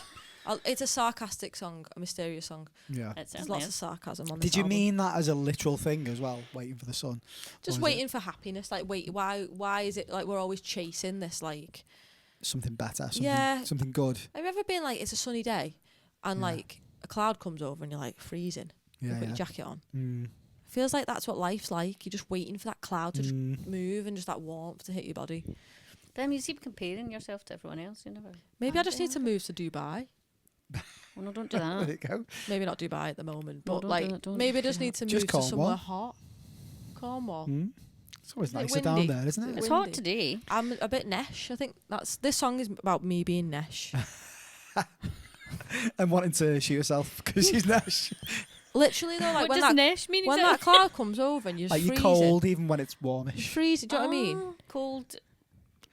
it's a sarcastic song, a mysterious song. Yeah. It There's certainly lots of is. sarcasm on this Did you album. mean that as a literal thing as well? Waiting for the sun. Just Or is waiting for happiness? Like, wait, why is it like we're always chasing this? Like, something better. Something, Yeah. Something good. have you ever been like, it's a sunny day, and Yeah. like a cloud comes over and you're like freezing? You Yeah. put Yeah. your jacket on. Mm. Feels like that's what life's like. You're just waiting for that cloud to just Mm. move and just that warmth to hit your body. Then you keep comparing yourself to everyone else. You never. Maybe I just need Yeah. to move to Dubai. Well, no, don't do There that. you go. Maybe not Dubai at the moment, No, but don't do like that, don't maybe I do just that. need to Just move to Cornwall. somewhere hot. Cornwall. Mm. It's always Is it nicer down windy? there, isn't Is it? It's windy? hot today. I'm a bit nesh. I think this song is about me being nesh. And wanting to shoot yourself because she's Nash. Literally though, like What when does that Nesh mean when that exactly? cloud comes over and you're Like just you're freezing. cold even when it's You warmish. freeze. Do you know what I mean? Cold.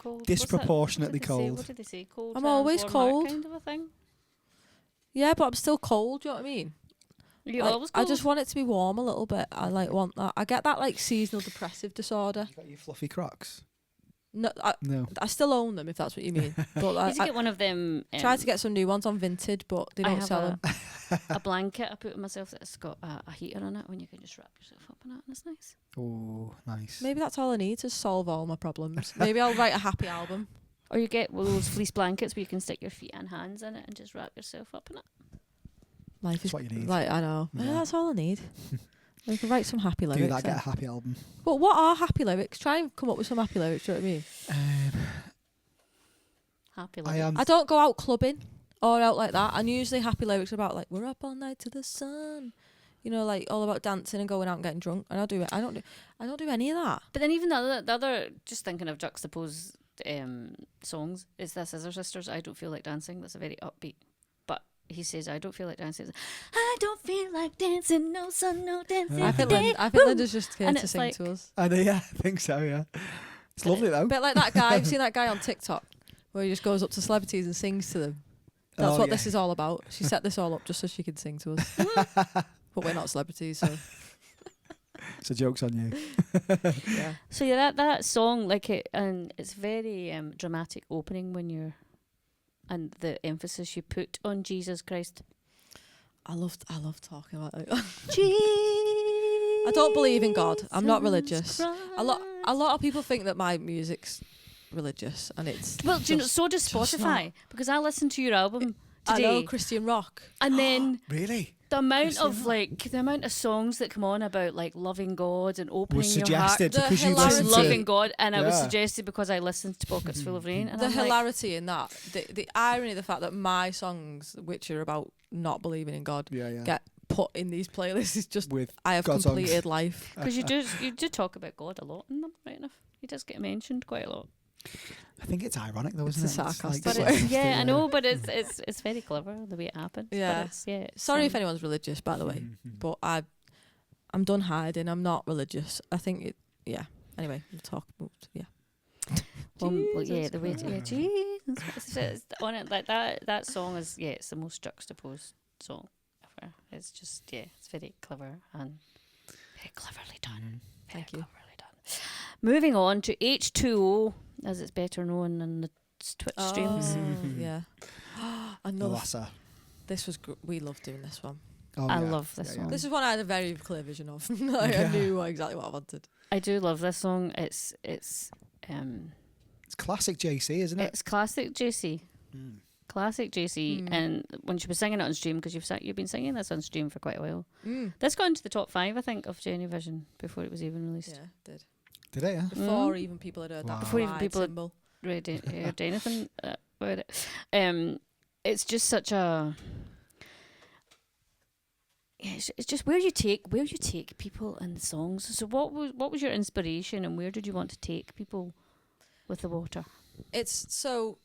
What's that? Disproportionately What did they say? cold. What did they say? Cold. I'm hands, always warm heart cold. Kind of a thing. Yeah, but I'm still cold. Do you know what I mean? Are you Like, always I cold? just want it to be warm a little bit. I like want that. I get that like seasonal depressive disorder. You got your fluffy Crocs? No, No. I still own them if that's what you mean. But You I, need to get one of them. tried to get some new ones on Vinted, but they I don't have sell them. a blanket I put on myself that's got a heater on it when you can just wrap yourself up in it, and it's nice. Oh, nice. Maybe that's all I need to solve all my problems. Maybe I'll write a happy album. Or you get one of those fleece blankets where you can stick your feet and hands in it and just wrap yourself up in it. Life That's is what you need. like I know. Yeah. Yeah, that's all I need. I can write some happy lyrics. Do that, then. get a happy album. But what are happy lyrics? Try and come up with some happy lyrics. Do you know what I mean? Happy I living. am. I don't go out clubbing or out like that. And usually happy lyrics are about like we're up all night to the sun. You know, like all about dancing and going out and getting drunk. And I don't do any of that. But then even the other, just thinking of juxtaposed songs, is the Scissor Sisters. I don't feel like dancing. That's a very upbeat. But he says, I don't feel like dancing. I don't feel like dancing. No sun, no dancing. I think today. Linda's just here And to it's sing like- to us. I know, yeah, I think so, yeah. It's lovely though. A bit like that guy. Have you seen that guy on TikTok where he just goes up to celebrities and sings to them? That's Oh, what yeah. this is all about. She set this all up just so she could sing to us. But we're not celebrities, so So joke's on you. yeah. So yeah, that song, like it, and it's very dramatic opening when you're, and the emphasis you put on Jesus Christ. I love talking about it. I don't believe in God. I'm not religious. A lot of people think that my music's religious, and it's Well, do you know, so does just Spotify, not. because I listened to your album I know today, Christian rock. and then Really? the amount of Christian the amount of songs that come on about like loving God and opening Was your heart suggested The because you hilarity- listened to to loving God, and it was Yeah. suggested because I listened to Pockets Full of Rain, and The I'm like, hilarity in that, the irony, the fact that my songs, which are about not believing in God, Yeah, yeah. get put in these playlists is just With I have God songs. completed life. because you do talk about God a lot in them, right enough. He does get mentioned quite a lot. I think it's ironic though, It's isn't a it? sarcastic But way. it's, yeah, I know, but it's very clever the way it happened. Yeah. But it's, Sorry if anyone's religious, by the way, Mhm. but I'm done hiding. I'm not religious. I think it. Yeah. Anyway, we'll talk. Yeah. well, yeah, Jesus the way to, yeah, Christ. Jesus, it's on it like that song is it's the most juxtaposed song ever. It's just it's very clever and very cleverly done. Very Thank you. cleverly done. Moving on to H2O, as it's better known in the Twitch streams. Yeah. The Another. Lasser. This was. We love doing this one. Oh, I yeah. love this Yeah, one. This is one I had a very clear vision of. Like, I Yeah. knew exactly what I wanted. I do love this song. It's It's classic JC, isn't it? it's classic JC. Mm. Classic JC, Mm. and when she was singing it on stream, because you've been singing this on stream for quite a while. Mm. This got into the top 5, I think, of Jenny Vision before it was even released. Yeah, did. Did it? Yeah. Before even people had heard Wow. that. Before even pride people had- symbol. Heard anything about it. It's just such a. Yeah, it's just where you take people and the songs. So what was your inspiration, and where did you want to take people with the water? It's so.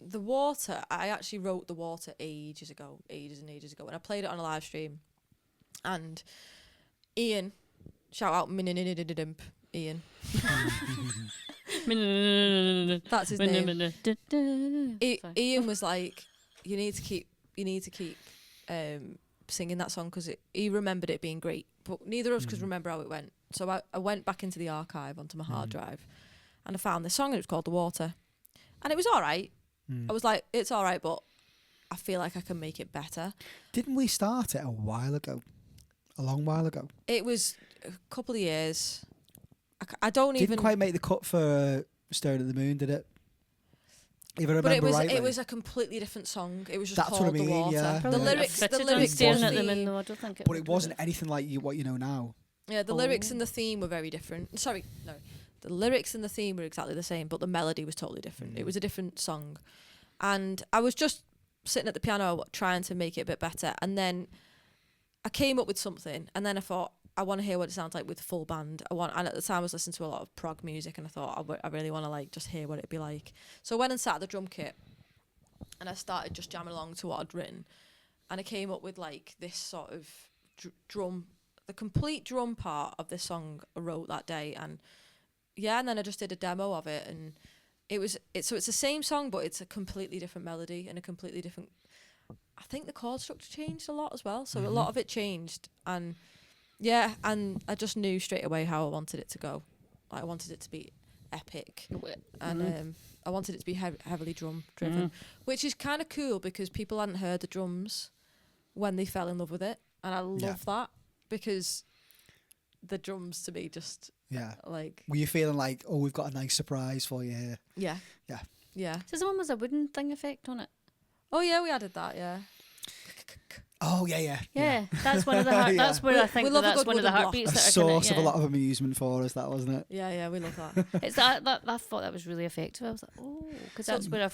The Water. I actually wrote The Water ages and ages ago, and I played it on a live stream. And Ian, shout out Mininididimp, Ian. That's his name. Sorry. Ian was like, you need to keep singing that song because he remembered it being great, but neither of us could remember how it went. So I went back into the archive onto my hard drive, and I found this song, and it was called "The Water," and it was all right. I was like, it's all right, but I feel like I can make it better. Didn't we start it a while ago? A long while ago. It was a couple of years. I don't Didn't even quite make the cut for Staring at the Moon, did it? If I remember But rightly. it was a completely different song. It was just That's called what I mean, "The Water." yeah. The Yeah. lyrics, the Fitted on lyrics, staring and at the them in theme- though, I don't think it But would it do wasn't anything like what you know now. yeah, the lyrics and the theme were very different. Sorry, no, the lyrics and the theme were exactly the same, but the melody was totally different. It was a different song, and I was just sitting at the piano trying to make it a bit better, and then I came up with something, and then I thought, I want to hear what it sounds like with full band. And at the time I was listening to a lot of prog music, and I thought I really want to like just hear what it'd be like. So I went and sat at the drum kit, and I started just jamming along to what I'd written, and I came up with like this sort of drum, the complete drum part of this song I wrote that day, and then I just did a demo of it, and so it's the same song, but it's a completely different melody and a completely different. I think the chord structure changed a lot as well, so a lot of it changed, and I just knew straight away how I wanted it to go. Like, I wanted it to be epic, and I wanted it to be heavily drum driven, which is kind of cool because people hadn't heard the drums when they fell in love with it, and I love that because the drums to me just like. Were you feeling like, oh, we've got a nice surprise for you here? Yeah. So someone was a wooden thing effect on it. Oh yeah, we added that. Yeah. Oh yeah. Yeah, that's one of the that's where I think love a that's good one of the wooden block. heartbeats A that are source of a yeah. lot of amusement for us, that wasn't it? Yeah, we love that. It's that I thought that was really effective. I was like, oh, because that's where I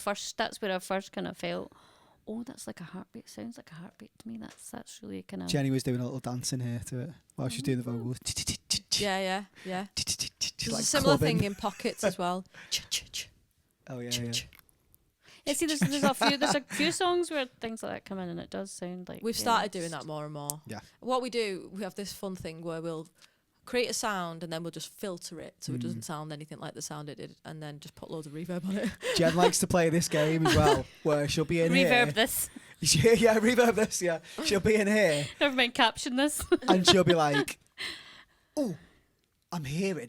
first kind of felt, oh, that's like a heartbeat. Sounds like a heartbeat to me. That's really kind of. Jenny was doing a little dancing here to it while she was doing the vocals. Yeah. She's There's like a similar clubbing. thing in Pockets as well. Oh yeah. Yeah, see, there's a few songs where things like that come in, and it does sound like We've started doing that more and more. Yeah. What we do, we have this fun thing where we'll create a sound and then we'll just filter it so it doesn't sound anything like the sound it did, and then just put loads of reverb on it. Jen likes to play this game as well, where she'll be in here. Reverb this. Yeah, reverb this. Yeah, she'll be in here Never mind, caption this. and she'll be like, "Oh, I'm hearing."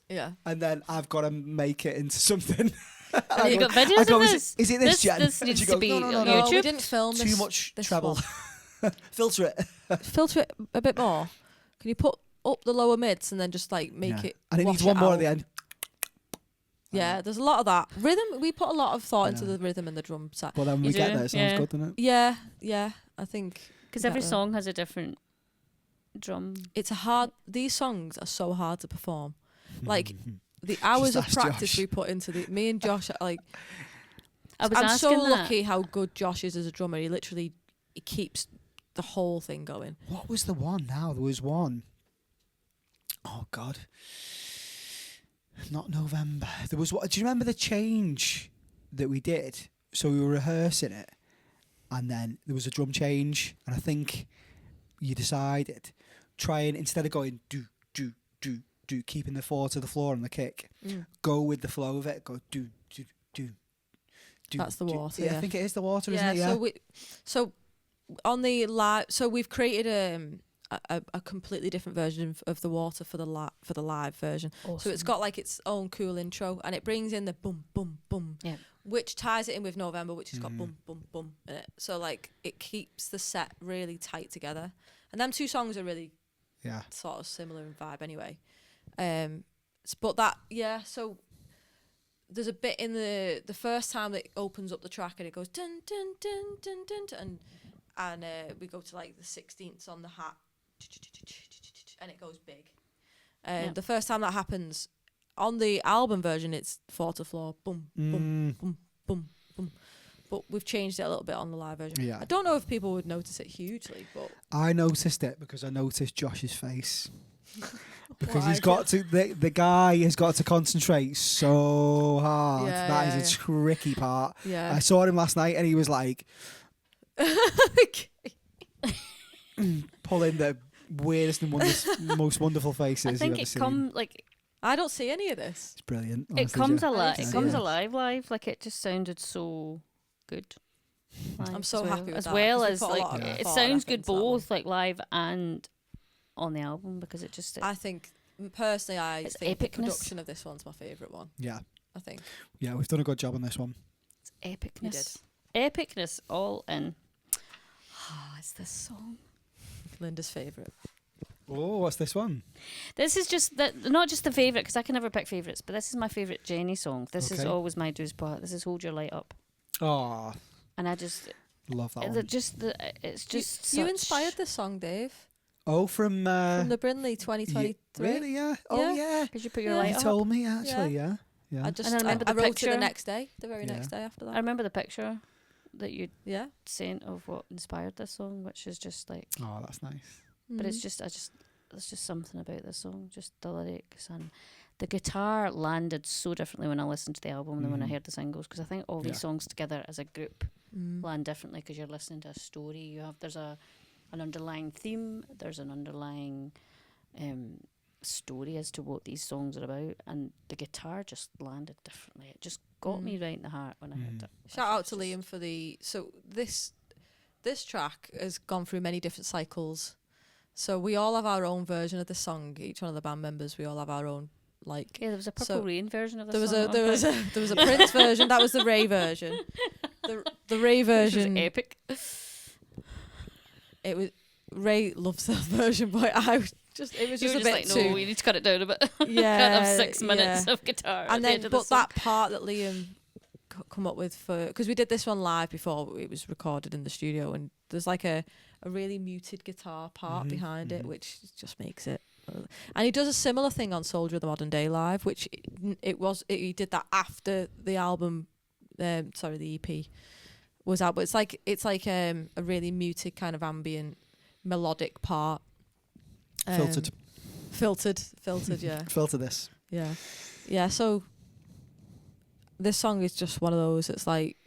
Yeah. And then I've got to make it into something. Have you got videos of this? Is it this, Jen? This And needs she to goes, be no, on No, YouTube. we didn't film Too this. much this treble. Filter it. one. Filter it a bit more. Can you put up the lower mids and then just like make it? And it needs wash one more out? at the end. Yeah, there's a lot of that rhythm. We put a lot of thought into Yeah. the rhythm and the drum set. But then when we You get do, there, it sounds yeah. good, doesn't it? Yeah, I think Because we every get there. song has a different drum. These songs are so hard to perform. Like the hours of ask practice Josh. we put into me and Josh are like. I was I'm asking so that. lucky how good Josh is as a drummer. He keeps the whole thing going. What was the one now? There was one. Oh, God. Not November. There was what? Do you remember the change that we did? So we were rehearsing it, and then there was a drum change, and I think you decided, trying, instead of going do, keeping the 4 to the floor on the kick, go with the flow of it, go do. That's the water, Yeah, yeah. I think it is the water, isn't it? Yeah. So on the live, so we've created a completely different version of the water for the live version. So it's got like its own cool intro, and it brings in the boom boom boom, which ties it in with November, which has got boom boom boom in it. So like it keeps the set really tight together, and them two songs are really sort of similar in vibe anyway. But that so. There's a bit in the first time that it opens up the track and it goes dun dun dun dun dun, dun and we go to like the 16ths on the hat and it goes big. The first time that happens on the album version, it's 4 to floor, boom boom boom boom boom. But we've changed it a little bit on the live version. Yeah. I don't know if people would notice it hugely, but I noticed it because I noticed Josh's face. Because Why? he's got to, the guy has got to concentrate so hard. Yeah, That is yeah, a tricky part. yeah. I saw him last night and he was like pulling the weirdest and most wonderful faces I think you've ever it seen. I don't see any of this. It's brilliant. It honestly, comes Jen. alive. Yeah. It comes alive live. Like it just sounded so good. Live I'm so as well. happy with as that, well 'cause we as put a like lot of it thought sounds and effort good into that one. both like live and on the album because it just I think personally, I It's think the epicness. production of this one's my favourite one. Yeah, I think we've done a good job on this one. it's epicness. Epicness all in. Ah, it's this song. Linda's favourite. Oh, what's this one? This is just that, not just the favourite because I can never pick favourites, but this is my favourite Jenny song. This is Okay. always my do's part. This is Hold Your Light Up, Oh, and I just love that it's one. it's just You such- inspired this song, Dave, Oh, from from the Brinley 2023. really? Yeah. Oh, yeah. Because you put your Yeah. light You up. told me actually. Yeah. Yeah. I just And I remember I the wrote picture. it the next day, the very Yeah. next day after I that. remember the picture that you Yeah, sent of what inspired this song, which is just like, Oh, that's nice. but it's just there's just something about this song, just the lyrics and the guitar landed so differently when I listened to the album than when I Mhm. heard the singles because I think all these Yeah. songs together as a group Mm. land differently because you're listening to a story. There's an underlying theme, there's an underlying story as to what these songs are about, and the guitar just landed differently. It just got me right in the heart when I heard Mm. it. Shout out It's to just- Liam for this track has gone through many different cycles. So we all have our own version of the song. Each one of the band members, we all have our own like. Yeah, there was a Purple So Rain version of the There was song. a there was a there was a Prince version. That was the Ray version. The Ray Which was version. epic. It was Ray loves that version, but I was just it was You just were a just bit like, too. no, you need to cut it down a bit. Yeah, Can't have 6 minutes yeah. of guitar. at And the then, end of the but song. that part that Liam come up with for because we did this one live before it was recorded in the studio, and there's like a really muted guitar part Mhm, behind it, mhm. which just makes it. And he does a similar thing on Soldier of the Modern Day live, which he did that after the album. Sorry, the EP was out, but it's like a really muted kind of ambient melodic part. Filtered. Filtered, yeah. Filter this. Yeah. So this song is just one of those. It's like,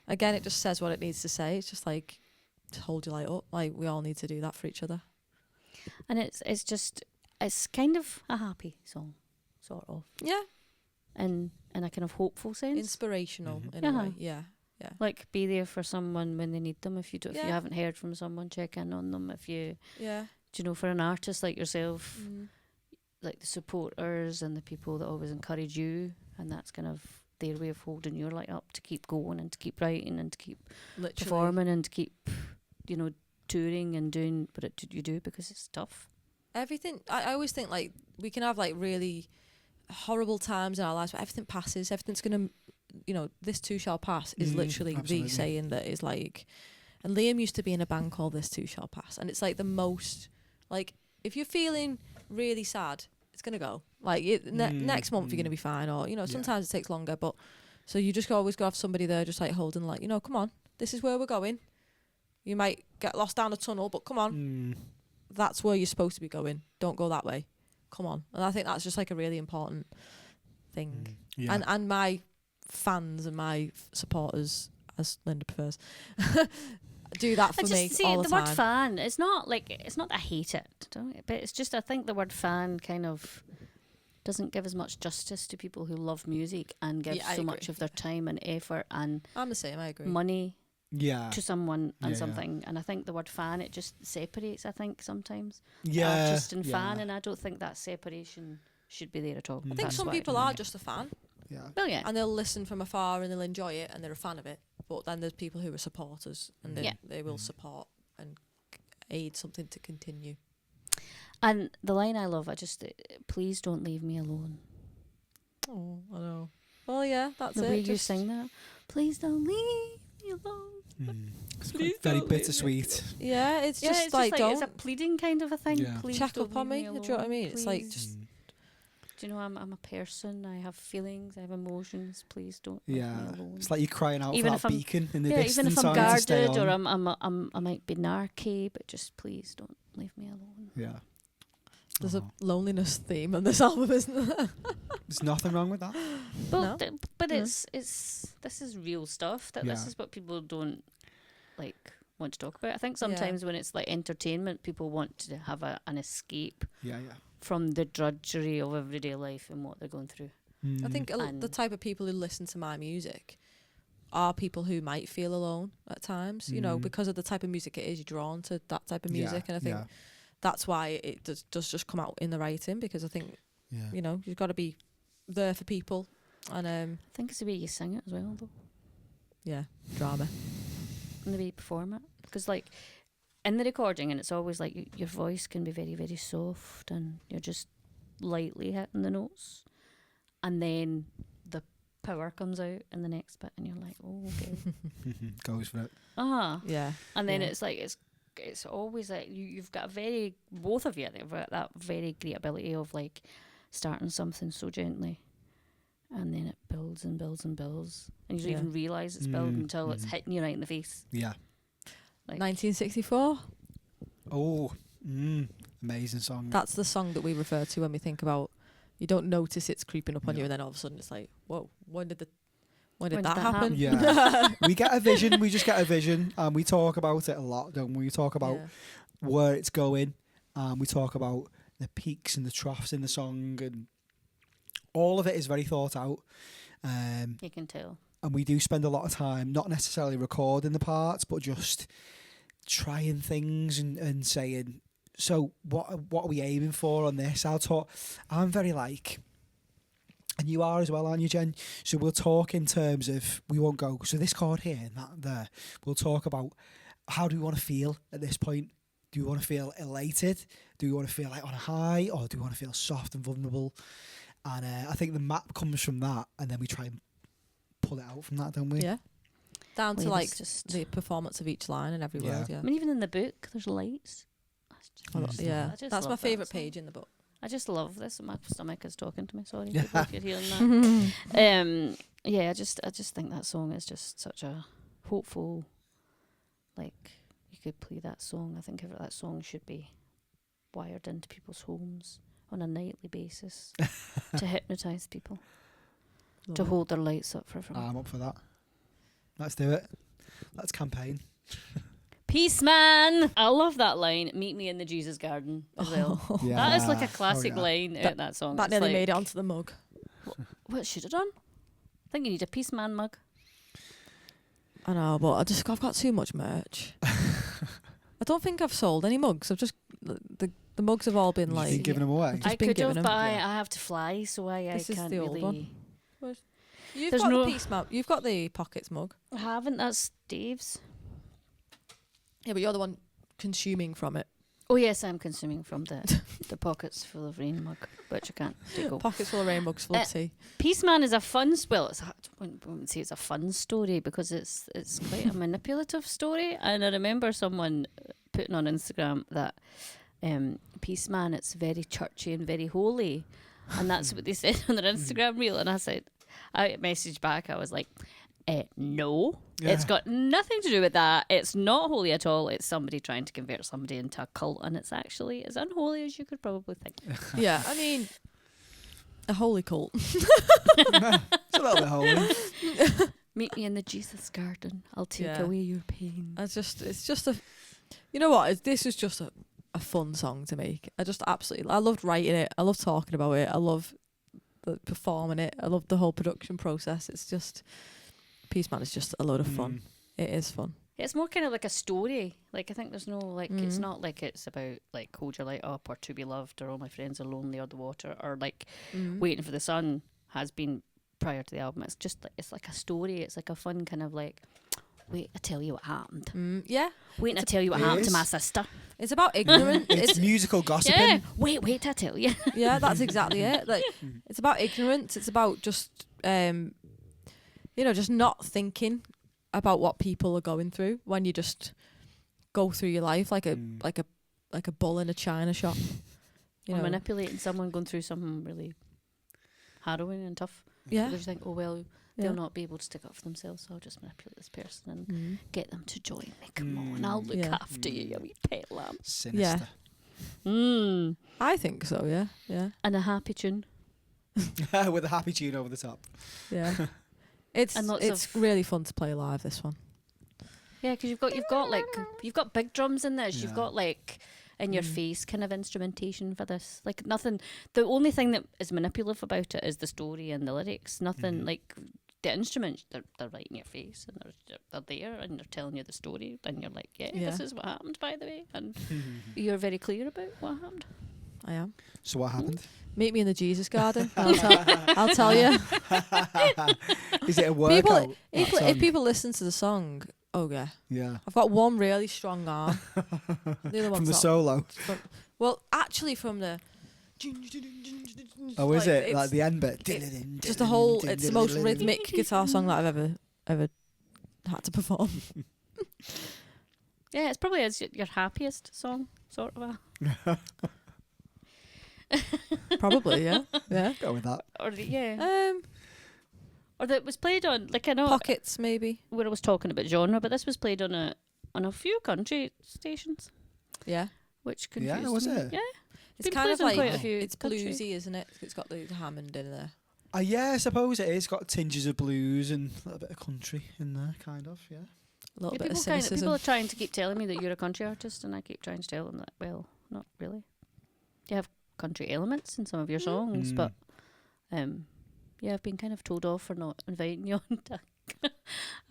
again, it just says what it needs to say. It's just like, to hold your light up. Like we all need to do that for each other. And it's kind of a happy song, sort of, Yeah, in a kind of hopeful sense. inspirational Mhm. in a Uh-huh. way. Yeah. Like be there for someone when they need them. If you Yeah. haven't heard from someone, check in on them. If you, Yeah. for an artist like yourself, Mm. like the supporters and the people that always encourage you, and that's kind of their way of holding your light up to keep going and to keep writing and to keep Literally. performing and to keep, touring and doing what you do because it's tough. Everything. I always think like we can have like really horrible times in our lives, but everything passes. Everything's gonna, this too shall pass is literally absolutely. the saying that is like. And Liam used to be in a band called This Too Shall Pass, and it's like the most like if you're feeling really sad, it's gonna go. Like next month you're gonna be fine, or sometimes it takes longer, but so you just always got to have somebody there, just like holding, like come on, this is where we're going. You might get lost down a tunnel, but come on. Mm. That's where you're supposed to be going. Don't go that way. Come on. And I think that's just like a really important thing. Yeah. And my fans and my supporters, as Linda prefers, do that for me see all the the word time. fan. It's not that I hate it, but it's just I think the word fan kind of doesn't give as much justice to people who love music and give Yeah, I so agree. much of their time and effort and I'm the same. I agree. money Yeah. to someone and Yeah. something. And I think the word fan, it just separates, I think, sometimes. Yeah. Artist and fan, yeah. and I don't think that separation should be there at all. I I think That's some why- people are just a fan, Yeah. Well, yeah. and they'll listen from afar and they'll enjoy it and they're a fan of it. But then there's people who are supporters and Yeah. they will support and aid something to continue. And the line I love, please don't leave me alone. Oh, I know. Well, yeah, that's The it. way you Just- sing that. Please don't leave me alone. It's Please very don't leave me. bittersweet. Yeah, it's Yeah, just it's like, just like it's a don't pleading kind of a thing. Yeah. Please check don't up on leave me. me Do you know what I alone, mean? It's like please. just Do you know I'm a person? I have feelings. I have emotions. Please don't leave Yeah. me alone. It's like you're crying out Even for if that I'm- beacon in the Yeah, distance. even if I'm aren't you, to stay guarded or on? I might be narky, but just please don't leave me alone. Yeah. there's Oh. a loneliness theme on this album, isn't there? There's nothing wrong with that. But No? but No. it's this is real stuff. This Yeah. is what people don't like want to talk about. I think sometimes when it's like entertainment, people want to have an escape Yeah. from the drudgery of everyday life and what they're going through. I think the type of people who listen to my music are people who might feel alone at times, you know, because of the type of music it is. You're drawn to that type of music, and I think that's why it does just come out in the writing, because I think, you know, you've got to be there for people. And I think it's the way you sing it as well, though. Yeah, drama. And the way you perform it. Because, like, in the recording, and it's always like your voice can be very, very soft, and you're just lightly hitting the notes. And then the power comes out in the next bit, and you're like, oh, okay. Goes for it. Yeah. And then it's like, it's always like, you've got both of you, have got that very great ability of, like, starting something so gently. And then it builds and builds and builds. And you don't even realise it's building until it's hitting you right in the face. Yeah. Like 1964. Oh, amazing song. That's the song that we refer to when we think about, you don't notice it's creeping up on you, and then all of a sudden it's like, whoa, when did that happen? Yeah. We get a vision. We just get a vision. And we talk about it a lot, don't we? We talk about where it's going. We talk about the peaks and the troughs in the song, and all of it is very thought out. You can tell. And we do spend a lot of time not necessarily recording the parts, but just trying things and saying, so what are we aiming for on this? I'm very like, and you are as well, aren't you, Jen? So we'll talk in terms of, we won't go, so this chord here and that there. We'll talk about, how do we want to feel at this point? Do we want to feel elated? Do we want to feel like on a high? Or do we want to feel soft and vulnerable? And I think the map comes from that, and then we try and pull it out from that, don't we? Yeah. Down to like just the performance of each line and every word. Yeah. I mean, even in the book, there's lights. That's my favourite page in the book. I just love this. My stomach is talking to me. Sorry if you're hearing that. I just think that song is just such a hopeful. Like, you could play that song. I think that song should be wired into people's homes on a nightly basis to hypnotise people, to hold their lights up for everyone. I'm up for that. Let's do it. Let's campaign. Peace, man. I love that line. Meet me in the Jesus garden as well. Yeah. That is like a classic line out that song. That It's nearly like, made it onto the mug. What should have done? I think you need a Peace Man mug. I know, but I've got too much merch. I don't think I've sold any mugs. I've just the mugs have all been like giving them away. I could have, but I have to fly, so I This is can't the old really. one. You've There's got no- the Peace mug. You've got the Pockets mug. I haven't. That's Dave's. Yeah, but you're the one consuming from it. Oh yes, I'm consuming from the Pockets Full of Rain mug, which I can't take over. Pockets full of rain, mugs full of tea. Peace Man is a fun. I wouldn't say it's a fun story, because it's quite a manipulative story. And I remember someone putting on Instagram that Peace Man, it's very churchy and very holy, and that's what they said on their Instagram reel. And I messaged back. I was like, no, it's got nothing to do with that. It's not holy at all. It's somebody trying to convert somebody into a cult, and it's actually as unholy as you could probably think. Yeah, I mean, a holy cult. It's a little bit holy. Meet me in the Jesus garden. I'll take away your pain. It's just a, you know what? This is just a fun song to make. I loved writing it. I love talking about it. I love performing it. I love the whole production process. It's just, Peace Man is just a load of fun. It is fun. It's more kind of like a story. Like, I think there's no, like, it's not like it's about, like, hold your light up, or to be loved, or all my friends are lonely, or the water, or like waiting for the sun has been prior to the album. It's just like, it's like a story. It's like a fun kind of like, wait, I tell you what happened. Yeah. Wait, I tell you what happened to my sister. It's about ignorance. It's musical gossiping. Yeah. Wait, I tell you. Yeah, that's exactly it. Like, it's about ignorance. It's about just, just not thinking about what people are going through when you just go through your life like a bull in a china shop. Or manipulating someone going through something really harrowing and tough. Yeah. You just think, oh well, they'll not be able to stick up for themselves, so I'll just manipulate this person and get them to join me. Come on, I'll look after you, you wee pet lamb. Sinister. Yeah. I think so, yeah. Yeah. And a happy tune. With a happy tune over the top. Yeah. It's And lots really fun to play live, this one. Yeah, because you've got big drums in this. You've Yeah. got like in your face kind of instrumentation for this. Like nothing. The only thing that is manipulative about it is the story and the lyrics. Nothing like the instruments. They're right in your face and they're there and they're telling you the story and you're like, yeah, Yeah. this is what happened, by the way, and you're very clear about what happened. I am. So what happened? Meet me in the Jesus Garden. I'll tell you. Is it a workout? If people listen to the song, oh yeah, Yeah. I've got one really strong arm. The other one's From the not. solo. Well, actually, from the. Oh, is it it's like the end bit? just a whole. It's the most rhythmic guitar song that I've ever had to perform. Yeah, it's probably your happiest song, sort of. Probably, yeah, yeah. Go with that. Or or that was played on, like, I know Pockets maybe. where I was talking about genre, but this was played on a few country stations, Yeah, which confused Yeah, was me. it? Yeah, it's been kind played of on like quite a few it's country. bluesy, isn't it? It's got the Hammond in there. Yeah, I suppose it is. Got tinges of blues and a little bit of country in there, kind of. Yeah. A little Yeah, bit of people cynicism. are trying to keep telling me that you're a country artist, and I keep trying to tell them that, well, not really. You have country elements in some of your songs, but yeah, I've been kind of told off for not inviting you on to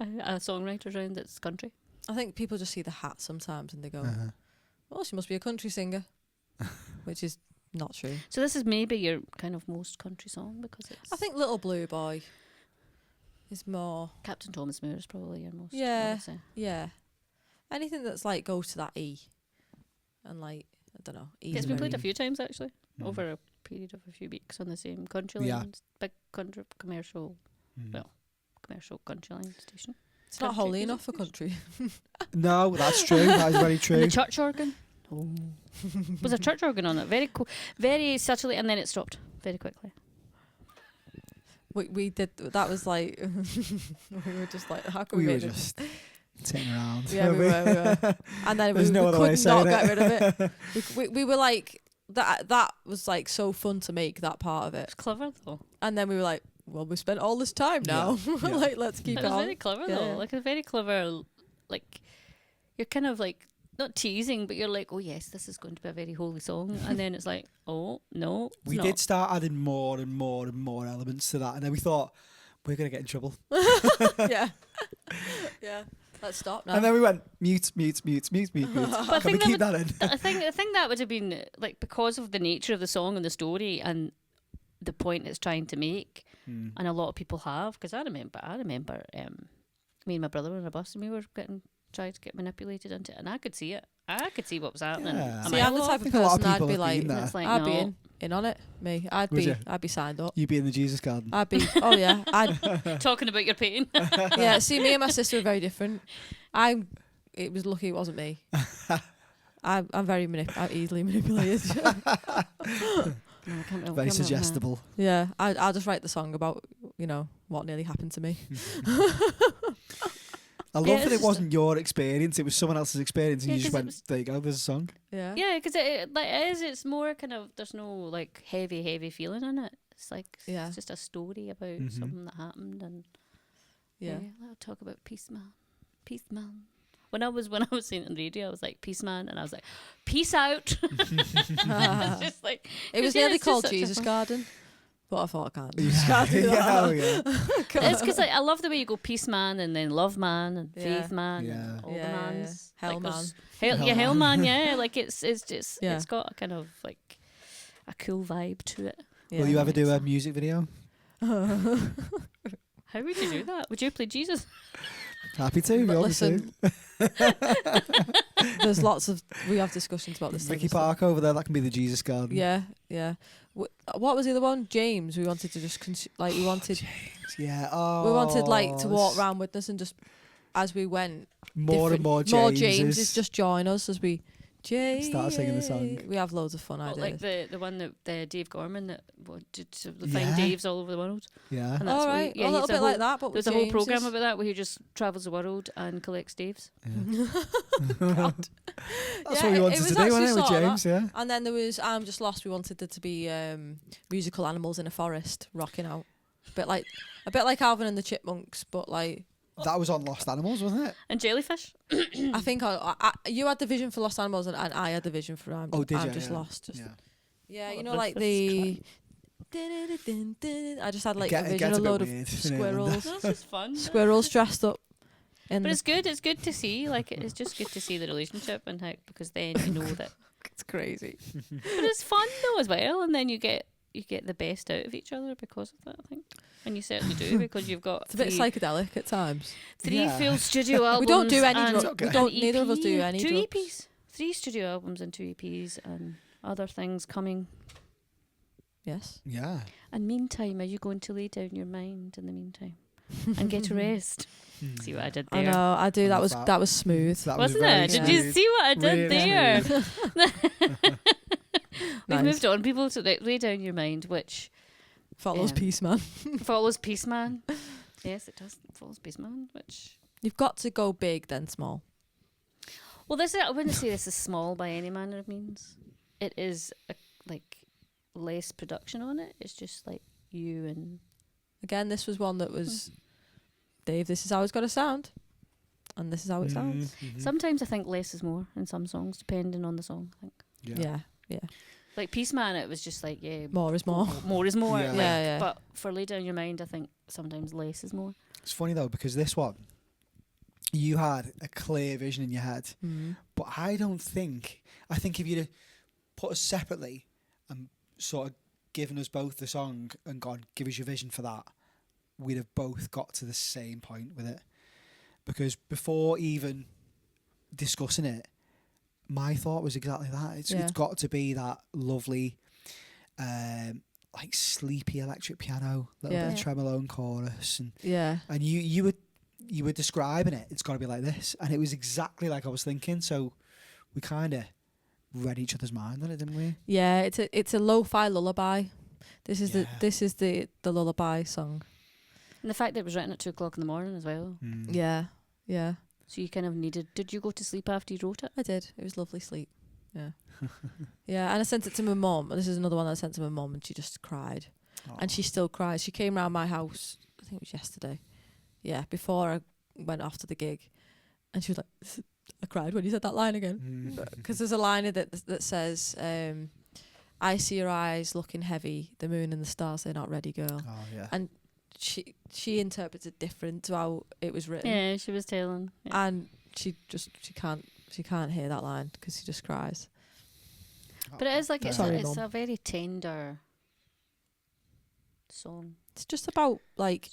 a songwriter's round that's country. I think people just see the hat sometimes and they go, Uh-huh. "Well, she must be a country singer," which is not true. So this is maybe your kind of most country song because it's. I think Little Blue Boy is more, Captain Thomas Moore is probably your most. I Yeah. would say. yeah. Anything that's like goes to that E, and like I don't know. E It's been played a very- few times actually Mm. over a period of a few weeks on the same country Yeah. line, big country commercial Mm. well, commercial country line station. It's not country holy music enough for country. No, that's true. That is very And true. the church organ. Oh. Was a church organ on it? Very cool, very subtly, and then it stopped very quickly. We did that was like we were just like, how can We we, were make it? just sitting around. Yeah, we were. And then There's we, no we other way could of not saying get it. rid of it. We were like that was like so fun to make that part of it. It's clever though. And then we were like, well, we spent all this time now. Yeah, yeah. Like, let's keep It it was on. very clever Yeah, though. yeah. Like a very clever, like you're kind of like not teasing, but you're like, oh yes, this is going to be a very holy song, and then it's like, oh no, it's We not. did start adding more and more and more elements to that, and then we thought we're gonna get in trouble, Yeah. Yeah. Let's stop now. and then we went mute. Can we think keep that that in? I think that would have been like because of the nature of the song and the story and the point it's trying to make, Mm. and a lot of people have. Because I remember, me and my brother were on a bus and we were tried to get manipulated into it, and I could see it. I could see what was happening. Yeah. Am See, I I'm the alone? type of think a lot of person I'd people be have like, been there. It's like, I'd be no. in on it. Me, I'd Would you? be signed up. You be in the Jesus Garden. I'd be. Oh yeah, I'd. Talking about your pain. Yeah. See, me and my sister are very different. It was lucky it wasn't me. I'm I'm easily manipulated. No, I can't Very suggestible. Yeah, I'll just write the song about what nearly happened to me. I love Yeah, that it's it just wasn't your experience; it was someone else's experience, and Yeah, you just 'cause it went, was- "There you go, there's a song." Yeah. Yeah, because it's more kind of, there's no like heavy feeling in it. It's like Yeah. it's just a story about Mhm. something that happened, and Yeah. I'll talk about peace man. When I was saying it on radio, I was like peace man, and I was like peace out. It's just like It was yeah, nearly it's just called such a Jesus fun- Garden, but I thought I can't. Yeah, yeah, oh, yeah. It's because I love the way you go peace man and then love man and Yeah. faith man Yeah. and all Yeah, the yeah. mans. Hell Like, there's- man. Hell, yeah, hell man. Yeah, like it's just Yeah. it's got a kind of like a cool vibe to it. Yeah. Will you ever do a music video? How would you do that? Would you play Jesus? Happy to. But We listen, There's lots of we have discussions about this. Ricky type of stuff. Park over there. That can be the Jesus Garden. Yeah, yeah. What was the other one? James. We wanted to just we wanted Yeah. Oh. we wanted like to walk around with us and just as we went. More and more More Jameses. Jameses just join us as we. Start singing the song. We have loads of fun Well, ideas. like the one that Dave Gorman that did to find Yeah. Daves all over the world. Yeah. And that's All what right, he, yeah, a little he's bit like that, but There's with a whole program Jameses. about that where he just travels the world and collects Daves. God. That's Yeah, what we it wanted was to do, actually wasn't it, with sort of James? Yeah. And then there was I'm Just Lost. We wanted there to be musical animals in a forest rocking out, a bit like Alvin and the Chipmunks, but like That was on Lost Animals, wasn't it? And Jellyfish. I think you had the vision for Lost Animals and I had the vision for I'm Just Lost. Just yeah. you Well, know, this like is the. I just had like a vision, a load of squirrels. That's just fun. Squirrels dressed up. But it's good. It's good to see. Like it's just good to see the relationship and how, because then you know that it's crazy. But it's fun though as well, and then you get the best out of each other because of that. I think, and you certainly do because you've got. It's a bit psychedelic at times. 3 full studio albums. We don't do any. Neither of us do any. 2 EPs, 3 studio albums and 2 EPs and other things coming. Yes. Yeah. And meantime, are you going to lay down your mind in the meantime and get a rest? See what I did there? I know, I do. That was smooth. Wasn't it? Did you see what I did there? We've moved on. People to lay down your mind, which follows Peace Man. Follows Peace Man. Yes, it does. Follows Peace Man, which you've got to go big then small. Well, I wouldn't say this is small by any manner of means. It is less production on it. It's just like you and. Again, this was one that was. Dave, this is how it's got to sound, and this is how it sounds. Mm-hmm. Sometimes I think less is more in some songs, depending on the song. I think. Yeah. Like Peace Man, it was just like more is more. More is more. Yeah. Yeah. But for Lay Down Your Mind, I think sometimes less is more. It's funny though because this one, you had a clear vision in your head, but I think if you'd put us separately and sort of given us both the song and gone, give us your vision for that, we'd have both got to the same point with it. Because before even discussing it, my thought was exactly that. It's got to be that lovely, like sleepy electric piano, little bit of tremolo and chorus, and you were describing it. It's got to be like this, and it was exactly like I was thinking. So we kind of read each other's mind on it, didn't we? Yeah, it's a lo-fi lullaby. This is the lullaby song. And the fact that it was written at 2:00 in the morning as well. Yeah. So you kind of needed. Did you go to sleep after you wrote it? I did. It was lovely sleep. Yeah. Yeah, and I sent it to my mum. This is another one I sent to my mum, and she just cried. Aww. And she still cries. She came round my house, I think it was yesterday. Yeah, before I went off to the gig. And she was like, I cried when you said that line again. Because there's a line in it that says, I see your eyes looking heavy, the moon and the stars, they're not ready, girl. Oh, yeah. And she interprets it different to how it was written. Yeah, she was telling. Yeah. And she can't hear that line because she just cries. But it is like it's a very tender song. It's just about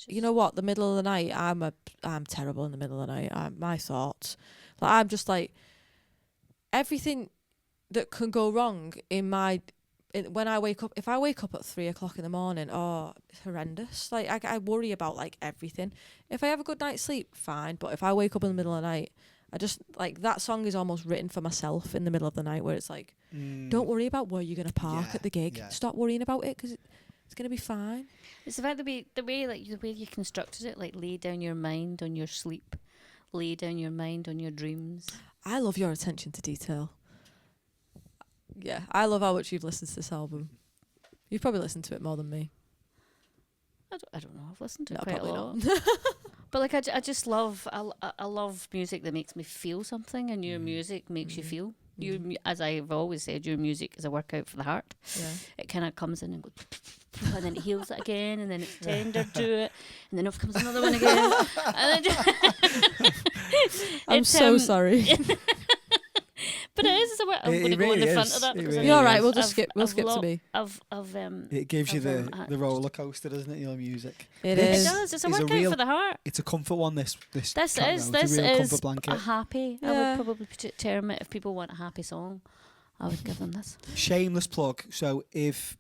you know what, the middle of the night. I'm terrible in the middle of the night. My thoughts, I'm just like everything that can go wrong when I wake up. If I wake up at 3:00 in the morning, it's horrendous. I worry about everything. If I have a good night's sleep, fine. But if I wake up in the middle of the night, I just that song is almost written for myself in the middle of the night, where it's don't worry about where you're gonna park at the gig. Yeah. Stop worrying about it because it's gonna be fine. It's the fact the way you constructed it, lay down your mind on your sleep, lay down your mind on your dreams. I love your attention to detail. Yeah, I love how much you've listened to this album. You've probably listened to it more than me. I don't know. I've listened to it quite a lot. But I just love I love music that makes me feel something, and your music makes you feel. As I've always said, your music is a workout for the heart. Yeah. It kind of comes in and goes, and then it heals it again, and then it's tender to it, and then off comes another one again. And then I'm so sorry. But it is. I'm going to go in the front of that. Really you're right. We'll just skip. We'll skip to me. It gives you the roller coaster, doesn't it? Your music. It does. It's a workout for the heart. It's a comfort one. This is a happy. Yeah. I would probably term it, if people want a happy song, I would give them this. Shameless plug. So if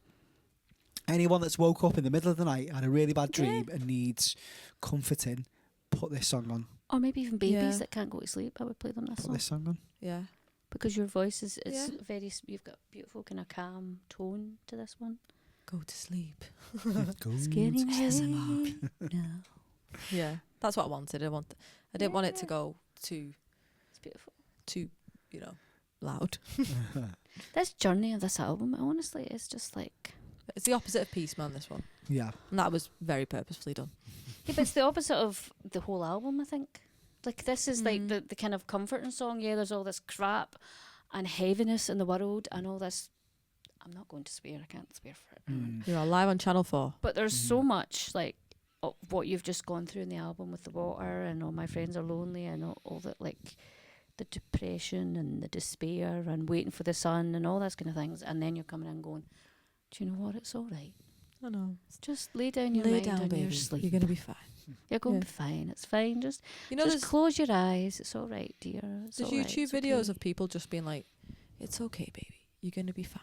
anyone that's woke up in the middle of the night, had a really bad dream and needs comforting, put this song on. Or maybe even babies that can't go to sleep, I would play them this song. Put this song on. Yeah. Because your voice is very, you've got a beautiful kind of calm tone to this one. Go to sleep. Scary ASMR. No. Yeah, that's what I wanted. I didn't want it to go too. It's beautiful. Too, loud. This journey of this album, honestly, is just it's the opposite of Peace Man. This one. Yeah. And that was very purposefully done. Yeah, but it's the opposite of the whole album, I think. Like, this is like the kind of comforting song. Yeah, there's all this crap and heaviness in the world and all this. I'm not going to swear. I can't swear for it. You're live on Channel 4. But there's so much, like, what you've just gone through in the album with the water and all my friends are lonely and all that, like, the depression and the despair and waiting for the sun and all those kind of things. And then you're coming in going, do you know what? It's all right. I know. Just lay down your Lay mind down, and baby. you're asleep. You're gonna be fine. You're going to be fine. It's fine. Just You know, just close your eyes. It's all right, dear. It's there's all right. YouTube It's videos okay. of people just being like, "It's okay, baby. You're gonna be fine."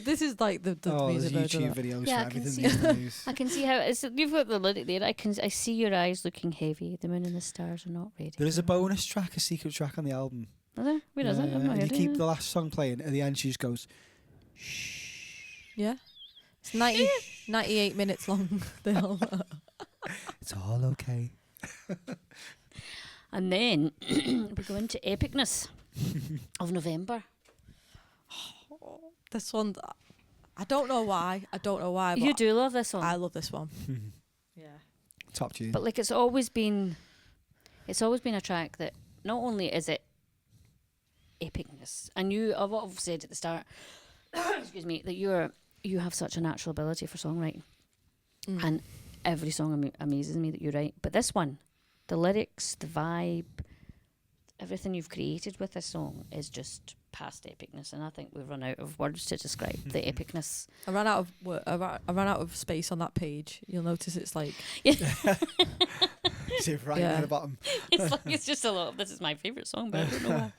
This is like the Oh, there's music version YouTube of that. videos Yeah, for I can everything see these that. days. I can see how it's. You've got the lyric there. I see your eyes looking heavy. The moon and the stars are not ready. There is a for- bonus track, a secret track on the album. Are there? Where is it? I've not and you heard keep it. the last song playing. At the end, she just goes, Yeah, it's 98 minutes long. The album. "It's all okay." And then we go into epicness of November. This one, I don't know why. But You do love this one, I love this one. Yeah. Top tune. but like it's always been a track that not only is it epicness, and I've said at the start, excuse me, that you have such a natural ability for songwriting, and every song amazes me that you write. But this one, the lyrics, the vibe, everything you've created with this song is just past epicness, and I think we've run out of words to describe the epicness. I ran out of space on that page. You'll notice it's like Is it right Yeah. at the bottom? It's just a lot of, this is my favourite song, but I don't know why.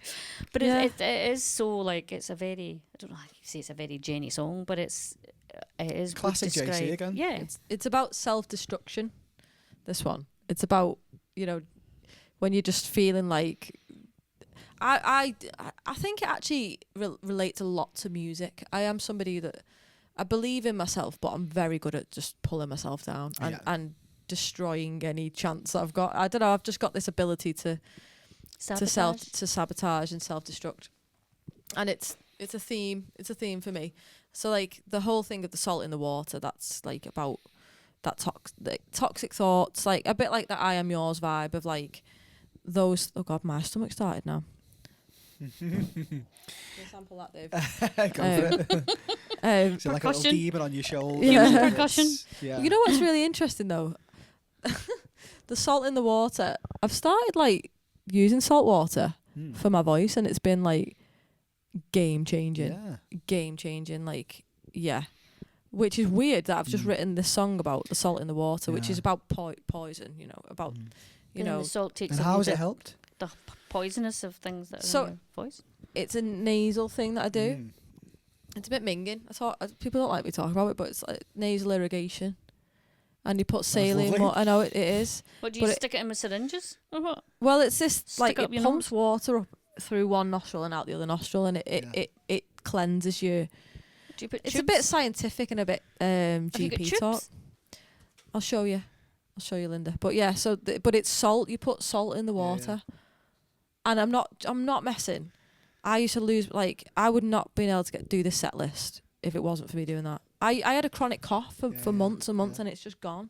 But Yeah. it is so, like, it's a very, I don't know how you say it's a very Jenny song, but it is would Classic JC describe- again. Yeah. it's about self-destruction. This one, it's about, when you're just feeling like. I think it actually relates a lot to music. I am somebody that I believe in myself, but I'm very good at just pulling myself down and destroying any chance that I've got. I don't know. I've just got this ability to sabotage and self-destruct, and it's a theme. It's a theme for me. So like the whole thing of the salt in the water, that's like about that toxic thoughts, like a bit like the I Am Yours vibe of like those. Oh God, my stomach started now. Can you sample that, Dave? Go for it. So like a little Percussion. demon on your shoulder. Yeah. Percussion. Yeah. You know what's really interesting though? The salt in the water. I've started like using salt water for my voice, and it's been like game changing. Yeah. Game changing. Like, yeah. Which is weird that I've just written this song about the salt in the water, which is about poison. About the salt takes And away how has it helped? the poisonous of things that are So- in your voice. It's a nasal thing that I do. It's a bit minging. People don't like me talking about it, but it's like nasal irrigation. And you put saline. lovely. I know it is. What do you But stick it in with syringes or what? Well, it's this Stick like up it your pumps water up through one nostril and out the other nostril, and it cleanses you. Do you put It's tubes? a bit scientific and a bit Have you got GP tubes? talk. I'll show you, Linda. But yeah, but it's salt. You put salt in the water, and I'm not messing. I used to lose, like, I would not been able to do this set list if it wasn't for me doing that. I had a chronic cough for months and months, and it's just gone.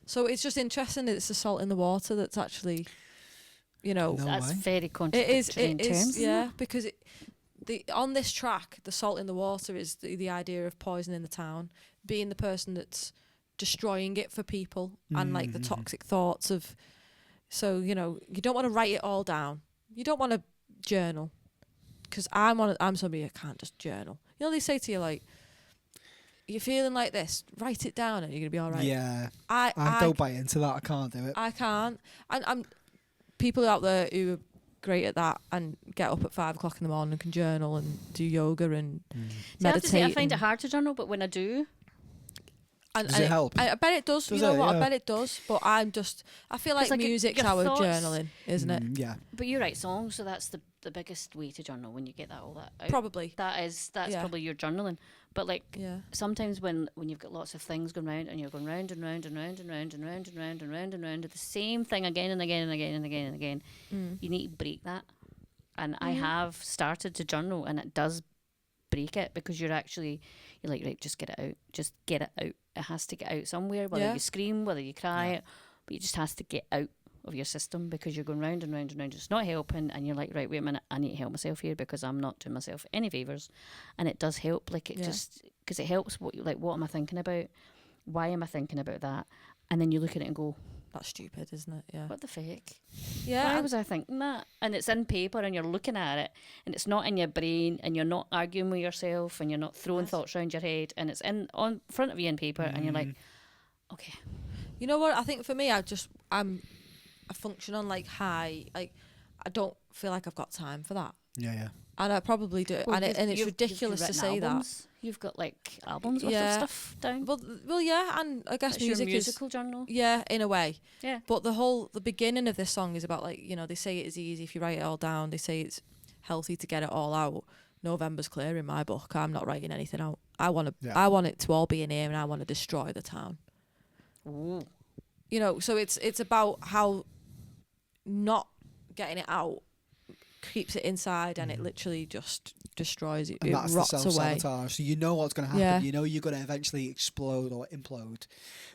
So it's just interesting that it's the salt in the water that's actually, No That's way. very it contradictory is. in It terms. is. isn't Yeah, it? because on this track, the salt in the water is the idea of poisoning the town, being the person that's destroying it for people, and like the toxic thoughts of. So you don't want to write it all down. You don't want to journal, because I'm somebody that can't just journal. They say to you like, you're feeling like this, write it down and you're gonna be all right. Yeah. I don't buy into that. I can't do it. I can't. And I'm people out there who are great at that and get up at 5 o'clock in the morning and can journal and do yoga and See, I have to say, I meditate. find it hard to journal, but when I do, Does it help? I bet it does. Does You know it? what? Yeah. I bet it does. But I feel like like music's your our thoughts- journaling, isn't it? Yeah. but you write songs, so that's the biggest way to journal when you get all that out. Probably. That's Yeah. probably your journaling. But like Yeah. sometimes when you've got lots of things going round and you're going round and round and round and round and round and round and round and round the same thing again and again and again and again and again, you need to break that. And I have started to journal, and it does break it, because you're like, right, just get it out. Just get it out. It has to get out somewhere, whether Yeah. you scream, whether you cry, but it just has to get out of your system because you're going round and round and round. It's not helping, and you're like, right, wait a minute, I need to help myself here because I'm not doing myself any favours. And it does help, like it just because it helps. What am I thinking about? Why am I thinking about that? And then you look at it and go, that's stupid, isn't it? Yeah. what the fuck? Yeah. Why was I thinking that? And it's in paper and you're looking at it and it's not in your brain and you're not arguing with yourself and you're not throwing thoughts around your head and it's on front of you in paper and you're like, okay. You know what? I think for me, I function on like high. Like I don't feel like I've got time for that. Yeah. And I probably do. Well, and it's ridiculous to written say albums. That. You've got like albums with stuff down. Well, yeah, and I guess That's music your musical journal. Yeah, in a way. Yeah. But the beginning of this song is about like, you know, they say it is easy if you write it all down. They say it's healthy to get it all out. November's clear in my book. I'm not writing anything out. I want it to all be in here, and I want to destroy the town. Ooh. You know, so it's about how not getting it out keeps it inside, and it literally just destroys it. And it that's rots the away. self-sabotage. So you know what's going to happen. Yeah. You know you're going to eventually explode or implode,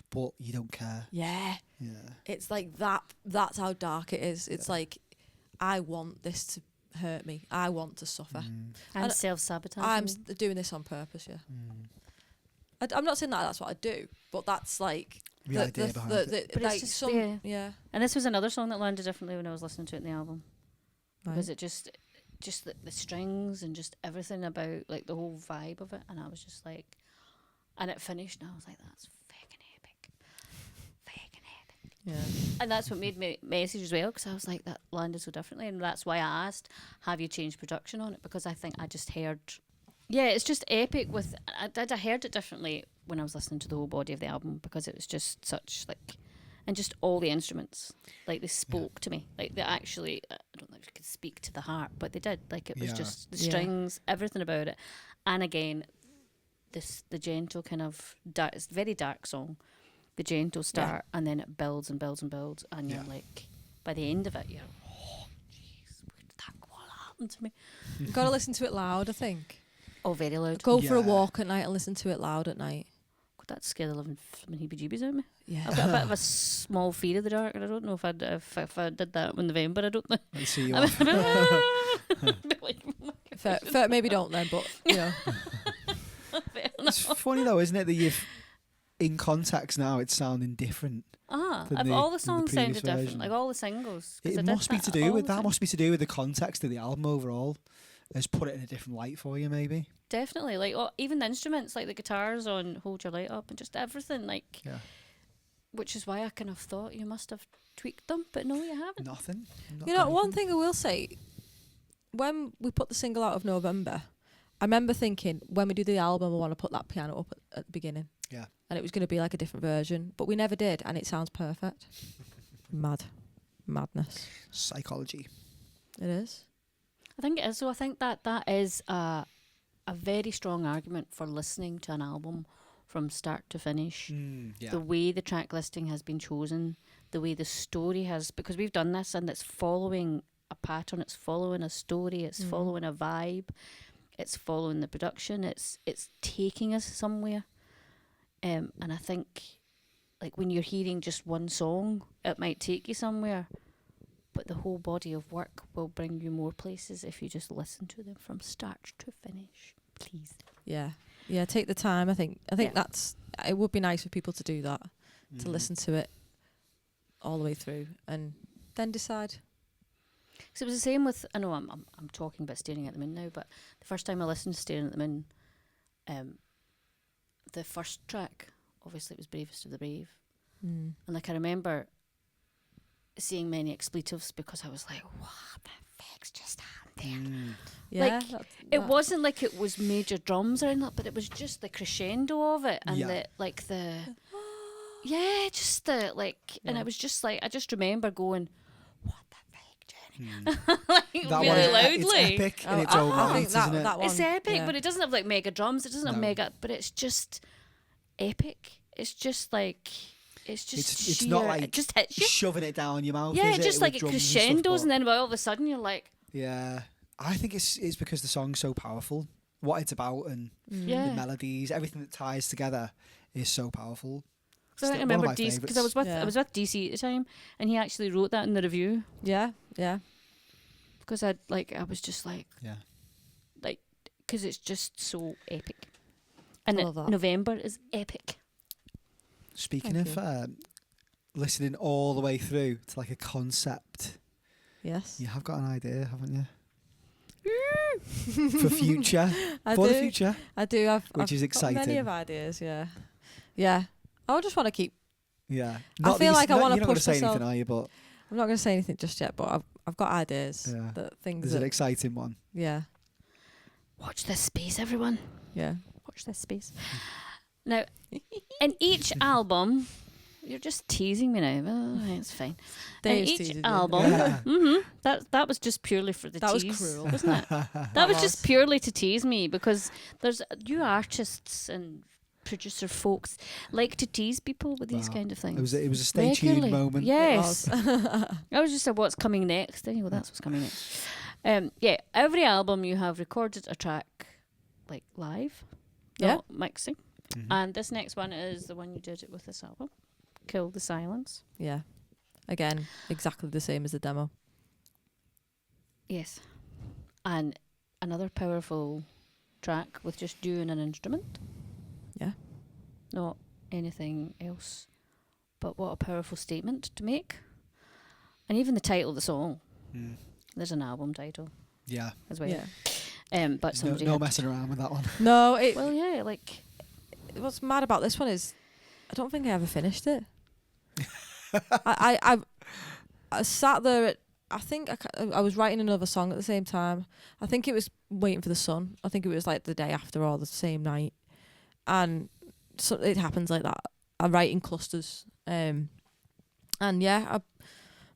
but you don't care. Yeah. Yeah. It's like that. That's how dark it is. It's like, I want this to hurt me. I want to suffer. And self-sabotage. I'm doing this on purpose, yeah. I'm not saying that that's what I do, but that's like The idea behind it. But like it's just, some, yeah. And this was another song that landed differently when I was listening to it in the album. Right. Because it just the strings and just everything about like the whole vibe of it, and I was just like, and it finished, and I was like, that's fucking epic. Yeah. And that's what made me message as well, because I was like, that landed so differently, and that's why I asked, have you changed production on it? Because I think I just heard, it's just epic. I heard it differently when I was listening to the whole body of the album, because it was just such like, and just all the instruments, like they spoke to me, like they actually, I don't know if you could speak to the heart, but they did. Like it was just the strings, everything about it, and again, the gentle kind of dark, it's a very dark song. The gentle start, and then it builds and builds and builds, and you're like, by the end of it, you're, oh, jeez, where did that go? What happened to me? You've got to listen to it loud, I think. Oh, very loud. Go for a walk at night and listen to it loud at night. God, that scared the living heebie-jeebies out of me. Yeah. I've got a bit of a small fear of the dark, and I don't know if I did that in November. I don't know. Let's see you I'm off. a bit like, Fair, maybe don't then, but you know. It's funny though, isn't it, that you've, in context now, it's sounding different. Than all the songs previous sounded different, version. like all the singles. 'Cause It I did must be to all do with the that. time. Must be to do with the context of the album overall. Has put it in a different light for you, maybe. Definitely, like even the instruments, like the guitars on "Hold Your Light Up" and just everything, like. Yeah. Which is why I kind of thought you must have tweaked them, but no, you haven't. Nothing. You know, one thing I will say, when we put the single out of November, I remember thinking, when we do the album, I want to put that piano up at the beginning. Yeah. And it was going to be like a different version, but we never did, and it sounds perfect. Madness. Psychology. It is. I think it is. So I think that is a very strong argument for listening to an album from start to finish. The way the track listing has been chosen, the way the story has, because we've done this and it's following a pattern, it's following a story, it's following a vibe, it's following the production, it's taking us somewhere. And I think, like, when you're hearing just one song, it might take you somewhere, but the whole body of work will bring you more places if you just listen to them from start to finish. Please. Yeah. Yeah, take the time. I think that's, it would be nice for people to do that, to listen to it all the way through and then decide. So it was the same with, I know I'm talking about Staring at the Moon now, but the first time I listened to Staring at the Moon, the first track, obviously it was Bravest of the Brave. And like I remember seeing many expletives because I was like, what the fuck's just happened there? Yeah. Like, it wasn't like it was major drums or anything, but it was just the crescendo of it and just the like, and I was just like, I just remember going, what the fuck, Jenny? Like That really one, loudly. It's epic in its own I right, think isn't it? that one, It's epic, but it doesn't have like mega drums. It doesn't have mega, but it's just epic. It's just like, It's sheer, not like it just hits you. shoving it down your mouth. Yeah, is just it, like with it drums and stuff, crescendos, but- and then all of a sudden you're like, Yeah, I think it's because the song's so powerful. What it's about and the melodies, everything that ties together is so powerful. So I Still one of remember my DC because favourites. I was with DC at the time, and he actually wrote that in the review Yeah. because I was just like Yeah. because it's just so epic, and I love that. November is epic. Speaking Thank of listening all the way through to like a concept, Yes. you have got an idea, haven't you? For future, I for do. the future, I do. which is got exciting. many of ideas. Yeah. Yeah. I just want to keep. Yeah, feel like I wanna You're not push say myself. anything, are you? But I'm not going to say anything just yet, but I've got ideas. Yeah. That things. there's an exciting one. Yeah. Watch this space, everyone. Yeah. Watch this space. Now, in each album, you're just teasing me now. Oh, it's fine. Dave's in each teasing you. album, Yeah. that was just purely for the That was tease, cruel. wasn't it? That was just purely to tease me because there's new artists and producer folks like to tease people with these Wow. kind of things. It was a stay tuned Regularly. moment. Yes. It was. I was just said what's coming next. Then you go, that's what's coming next. Yeah, every album you have recorded a track like live, Yeah. not mixing. Mhm. And this next one is the one you did it with this album, Kill the Silence. Yeah. Again, exactly the same as the demo. Yes. And another powerful track with just you and an instrument. Yeah. Not anything else. But what a powerful statement to make. And even the title of the song, Mm. there's an album title Yeah. as well. Yeah. But There's somebody no had- messing around with that one. No, it. well, yeah, like What's mad about this one is, I don't think I ever finished it. I sat there at. I think I was writing another song at the same time. I think it was Waiting for the Sun. I think it was like the day after or the same night, and so it happens like that. I write in clusters, and yeah,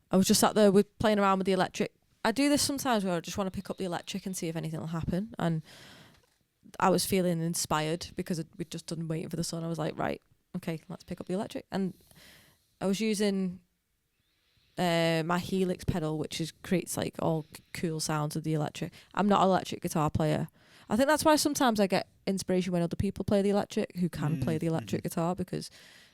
I was just sat there with playing around with the electric. I do this sometimes where I just want to pick up the electric and see if anything will happen, and I was feeling inspired because we'd just done Waiting for the Sun. I was like, right, okay, let's pick up the electric, and I was using my Helix pedal, which creates like all cool sounds of the electric. I'm not an electric guitar player. I think that's why sometimes I get inspiration when other people play the electric, who can play the electric guitar, because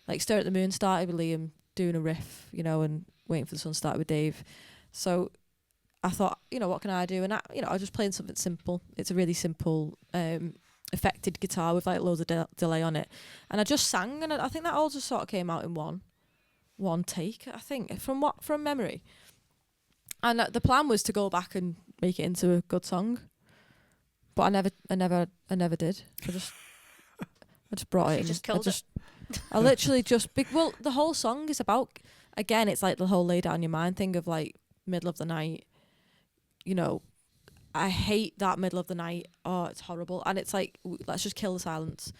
like Stare at the Moon started with Liam doing a riff, and Waiting for the Sun started with Dave. So I thought, what can I do? And I was playing something simple. It's a really simple affected guitar with like loads of delay on it. And I just sang, and I think that all just sort of came out in one take, I think, from memory. And the plan was to go back and make it into a good song, but I never did. I just brought it. You just killed it. I literally just well, the whole song is about, again, it's like the whole lay down your mind thing of like middle of the night. I hate that middle of the night. Oh, it's horrible. And it's like, let's just kill the silence.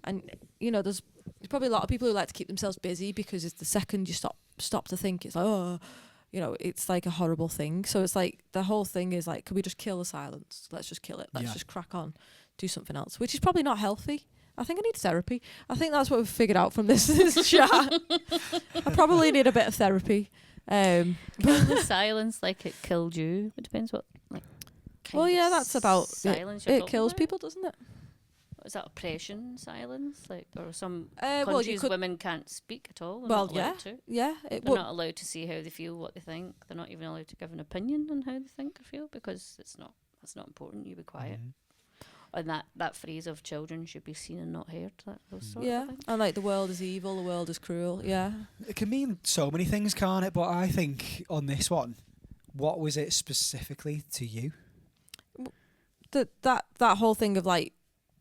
And there's probably a lot of people who like to keep themselves busy, because it's the second you stop to think, it's like, it's like a horrible thing. So it's like the whole thing is like, could we just kill the silence? Let's just kill it. Let's just crack on, do something else, which is probably not healthy. I think I need therapy. I think that's what we've figured out from this chat. I probably need a bit of therapy. Kill the silence like it killed you. It depends what Well, yeah, that's about silence. it kills people, doesn't it? Is that oppression silence? Or some Well, countries you could. women can't speak at all. They're Well, not allowed to. Yeah, They're not allowed to see how they feel, what they think. They're not even allowed to give an opinion on how they think or feel, because that's not important. You be quiet. And that phrase of children should be seen and not heard. Those sort of things. And like the world is evil, the world is cruel. Yeah. It can mean so many things, can't it? But I think on this one, what was it specifically to you? That whole thing of like,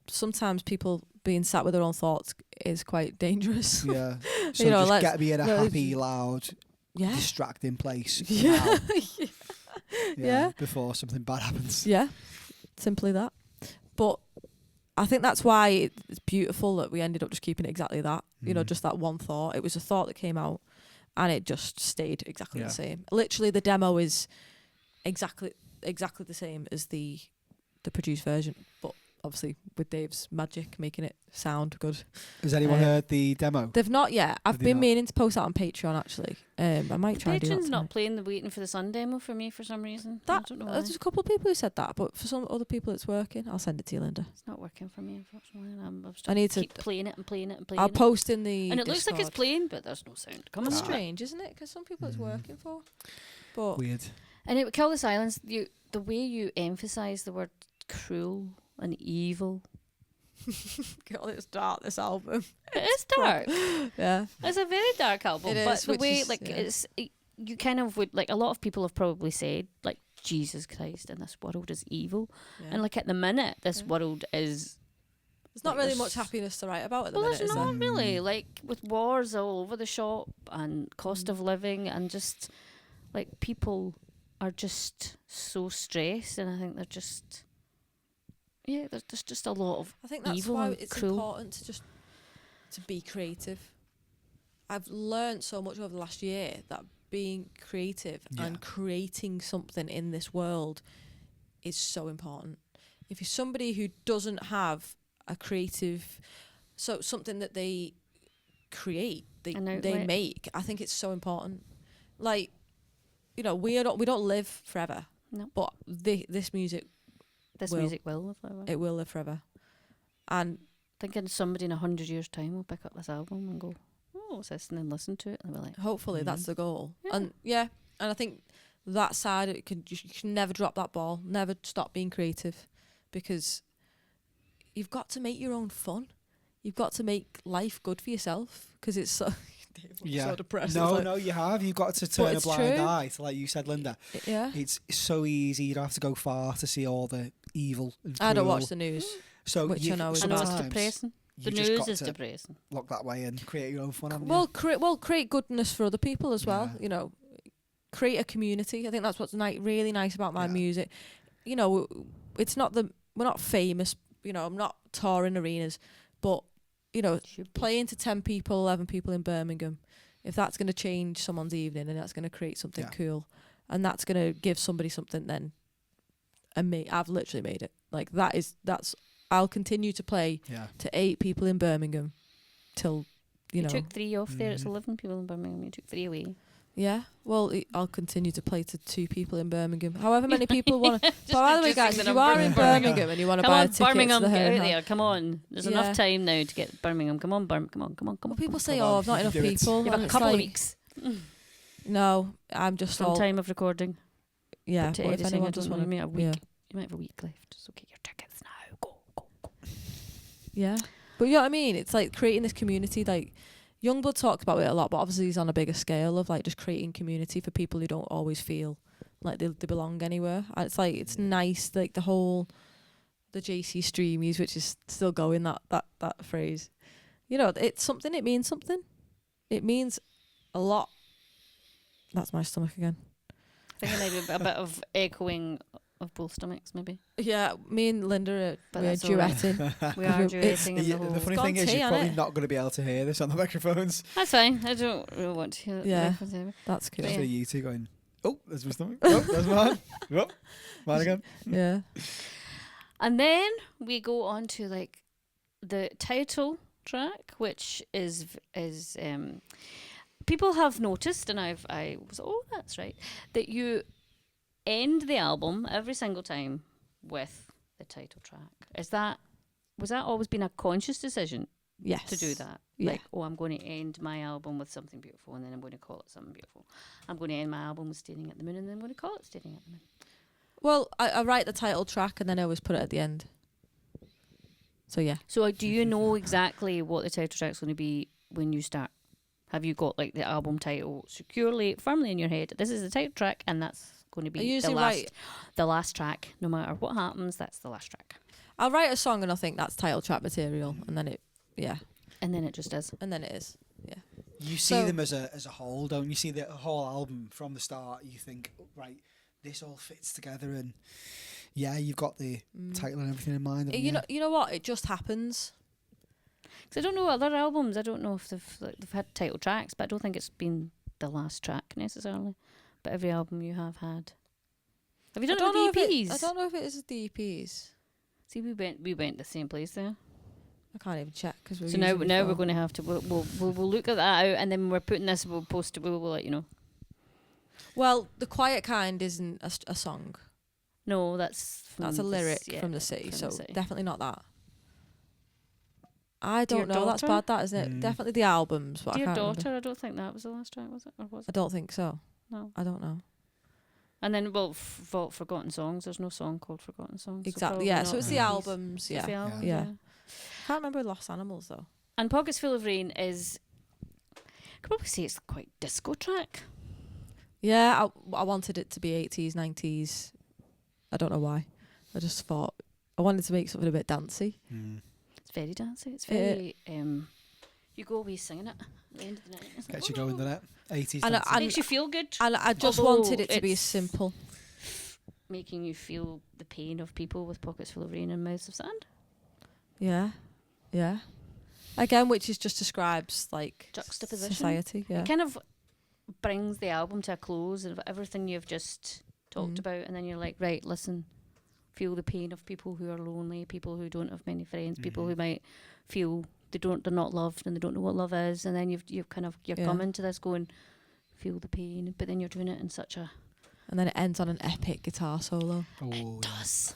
sometimes people being sat with their own thoughts is quite dangerous. Yeah. So let's get me in a happy, loud, Yeah. distracting place. Yeah. now. Yeah. Before something bad happens. Yeah. Simply that. But I think that's why it's beautiful that we ended up just keeping it exactly that. Just that one thought. It was a thought that came out, and it just stayed exactly the same. Literally, the demo is exactly the same as the produced version, but obviously with Dave's magic making it sound good. Has anyone heard the demo? They've not yet. I've they been not? meaning to post that on Patreon actually. I might try and do that. Patreon's not tonight. playing the Waiting for the Sun demo for me for some reason. I That don't know why. there's a couple of people who said that, but for some other people it's working. I'll send it to you, Linda. It's not working for me, unfortunately. I'm just I need to. keep playing it and playing it and playing I'll it. post in the. And it looks like it's Discord. playing, but there's no sound coming That's out. strange, isn't it? Because some people it's working for. But Weird. And it would Kill the Silence. The way you emphasise the word cruel and evil. God, it's dark, this album. It is dark. Yeah. It's a very dark album. It but is, the which way, is- like, yeah. you kind of would, like, a lot of people have probably said, like, Jesus Christ, and this world is evil. Yeah. And, like, at the minute, this Yeah. world is. There's not like, really there's- much happiness to write about at the Well, minute, there's is not there? really. Like, with wars all over the shop and cost of living and just, like, people are just so stressed, and I think they're just. Yeah, there's just a lot of. I think that's evil why and it's cruel. important to be creative. I've learned so much over the last year that being creative and creating something in this world is so important. If you're somebody who doesn't have a creative, so something that they create, they outlet. make, I think it's so important. Like, you know, we don't live forever. No. But this music, This will. music will live forever. it will live forever. And Thinking somebody in 100 years' time will pick up this album and go, oh, what's this? And then listen to it and they'll be like, hopefully that's Mhm. the goal. Yeah. And I think that side, you can never drop that ball, never stop being creative, because you've got to make your own fun. You've got to make life good for yourself, because it's so, so depressing. No, It's like- no, you have. You've got to turn a it's blind true. eye to, like you said, Linda. Yeah. It's so easy. You don't have to go far to see all the evil and I don't cruel. watch the news. So which I know is I know it's sometimes depressing. The you just news got is to depressing. look that way and create your own fun. haven't Well, create goodness for other people as well. Yeah. You know, create a community. I think that's what's really nice about my Yeah. music. You know, it's not we're not famous. You know, I'm not touring arenas, but you know, Should be. playing to 10 people, 11 people in Birmingham, if that's going to change someone's evening and that's going to create something Yeah. cool, and that's going to give somebody something, then I've literally made it. Like that's I'll continue to play you? Yeah. to 8 people in Birmingham till you You know. took 3 off there. It's Mhm. 11 people in Birmingham. You took 3 away. Yeah, well, I'll continue to play to 2 people in Birmingham. However many people want to. But by the way, guys, if you are in Birmingham and you want to Come buy a on, ticket Birmingham, to the get Hare out and Har- there. Come on. There's Yeah. enough time now to get Birmingham. Come on, come on. Well, Come people on. say, Come "Oh, on, I've not you enough can do it." people." You have and a it's couple of like, weeks No, I'm just from all. time of recording. Yeah, to but if editing. anyone I just don't know. want You might have a week. yeah, You might have a week left. So get your tickets now. Go, go, go. yeah. But you know what I mean? It's like creating this community. Like Youngblood talks about it a lot, but obviously he's on a bigger scale of like just creating community for people who don't always feel like they belong anywhere. And it's like it's nice, like the JC Streamies, which is still going that phrase. You know, it's something. It means something. It means a lot. That's my stomach again. I think it might be a bit of echoing of both stomachs, maybe. Yeah, me and Linda But we're that's all right. duetting. We are It's- duetting in Yeah, the whole. the funny It's thing gone is, tea, you're ain't probably it? not going to be able to hear this on the microphones. That's fine. I don't really want to hear Yeah. the reference. That's cool. But Just yeah. for you two going, oh, there's my stomach. Oh, there's mine. Oh, mine again. Yeah. And then we go on to like the title track, which is people have noticed, and I was that's right, that you end the album every single time with the title track. Was that always been a conscious decision Yes. to do that? Yeah. Like, I'm going to end my album with something beautiful, and then I'm going to call it something beautiful. I'm going to end my album with Staring at the Moon, and then I'm going to call it Staring at the Moon. Well, I write the title track and then I always put it at the end. So yeah. So do you know exactly what the title track's going to be when you start? Have you got like the album title firmly in your head? This is the title track, and that's going to I be usually the last track. No matter what happens, that's the last track. I'll write a song and I think that's title track material, and then And then it just is. and then it is. Yeah. You see So- them as a whole, don't you? See the whole album from the start. You think, right, this all fits together, and yeah, you've got the title and everything in mind. haven't You know what? It just happens. Because I don't know other albums. I don't know if they've had title tracks, but I don't think it's been the last track necessarily. But every album you have had. Have you done it with EPs? I don't know if it is the EPs. See, we went the same place there. I can't even check because we're So now we're going to have to we'll look at that out, and then when we're putting this, we'll post it. We'll let you know. Well, The Quiet Kind isn't a song. No, that's a lyric from the city, so definitely not that. I don't know. That's bad, that isn't it? Definitely the albums. But Dear I can't Daughter. remember. I don't think that was the last track, was it? Or was I it? don't think so. No. I don't know. And then, Forgotten Songs. There's no song called Forgotten Songs. Exactly. Yeah. So it's the albums. It's the Yeah. albums, Yeah. Can't remember Lost Animals though. And Pockets Full of Rain is, I could probably say it's quite disco track. Yeah, I wanted it to be 80s, 90s. I don't know why. I just thought I wanted to make something a bit dancey. It's very dancey. It's very you go away singing it at the end of the night. Gets you going, doesn't it? 80s. And makes you feel good. And I just Although wanted it to be it's simple. making you feel the pain of people with pockets full of rain and mouths of sand. Yeah. Yeah. Again, which is just describes like Juxtaposition. society. Yeah. It kind of brings the album to a close of everything you've just talked about, and then you're like, right, listen, feel the pain of people who are lonely, people who don't have many friends, people who might feel they're not loved and they don't know what love is, and then you're coming to this going, feel the pain, but then you're doing it in such a, And then it ends on an epic guitar solo. it does.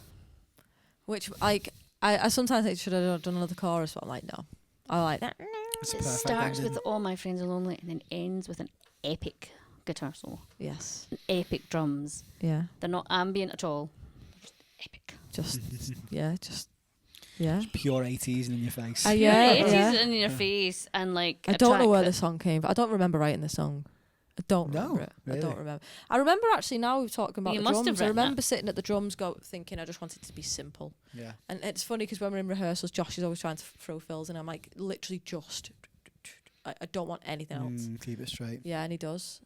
Which like I sometimes think should have done another chorus, but I'm like, no. I like that. It's It perfect starts ending. with All My Friends Are Lonely and then ends with an epic guitar solo, Yes. epic drums. Yeah. They're not ambient at all. They're just epic. Yeah. Pure 80s and in your face. Yeah. It yeah. is in your face, and like I a don't know track where that- the song came from. I don't remember writing the song. I don't remember it. really? I don't remember. I remember actually now we're talking about You the must have drums. I written it. remember sitting at the drums thinking I just wanted it to be simple. Yeah. And it's funny because when we're in rehearsals, Josh is always trying to throw fills and I'm like, literally just, I don't want anything else. Keep it straight. Yeah, and he does.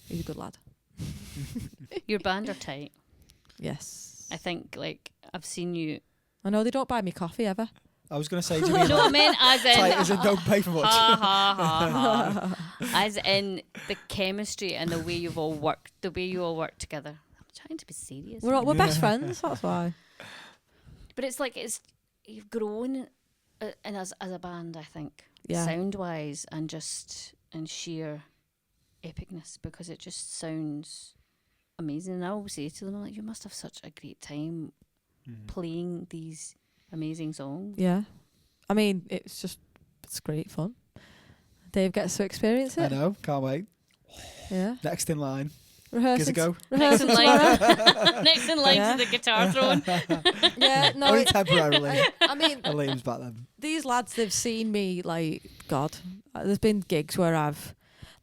He's a good lad. Your band are tight. Yes. I think like I've seen you. I know they don't buy me coffee ever. I was going to say, do you mean No, I mean as in tight as in don't pay for much? ha ha ha ha. As in the chemistry and the way you all work together. I'm trying to be serious, We're best friends, that's why. but it's like you've grown, and as a band, I think, Yeah. sound wise and just in sheer epicness, because it just sounds amazing. And I always say to them, I'm like, you must have such a great time playing these amazing songs. Yeah. I mean, it's great fun. Dave gets to experience I it. know, can't wait. Yeah. Next in line. Give Rehearsing. us a go. Next in line, next in line Yeah. to the guitar throwing. Yeah, no. Only temporarily. I mean, And Liam's back then. these lads, they've seen me, like, God. There's been gigs where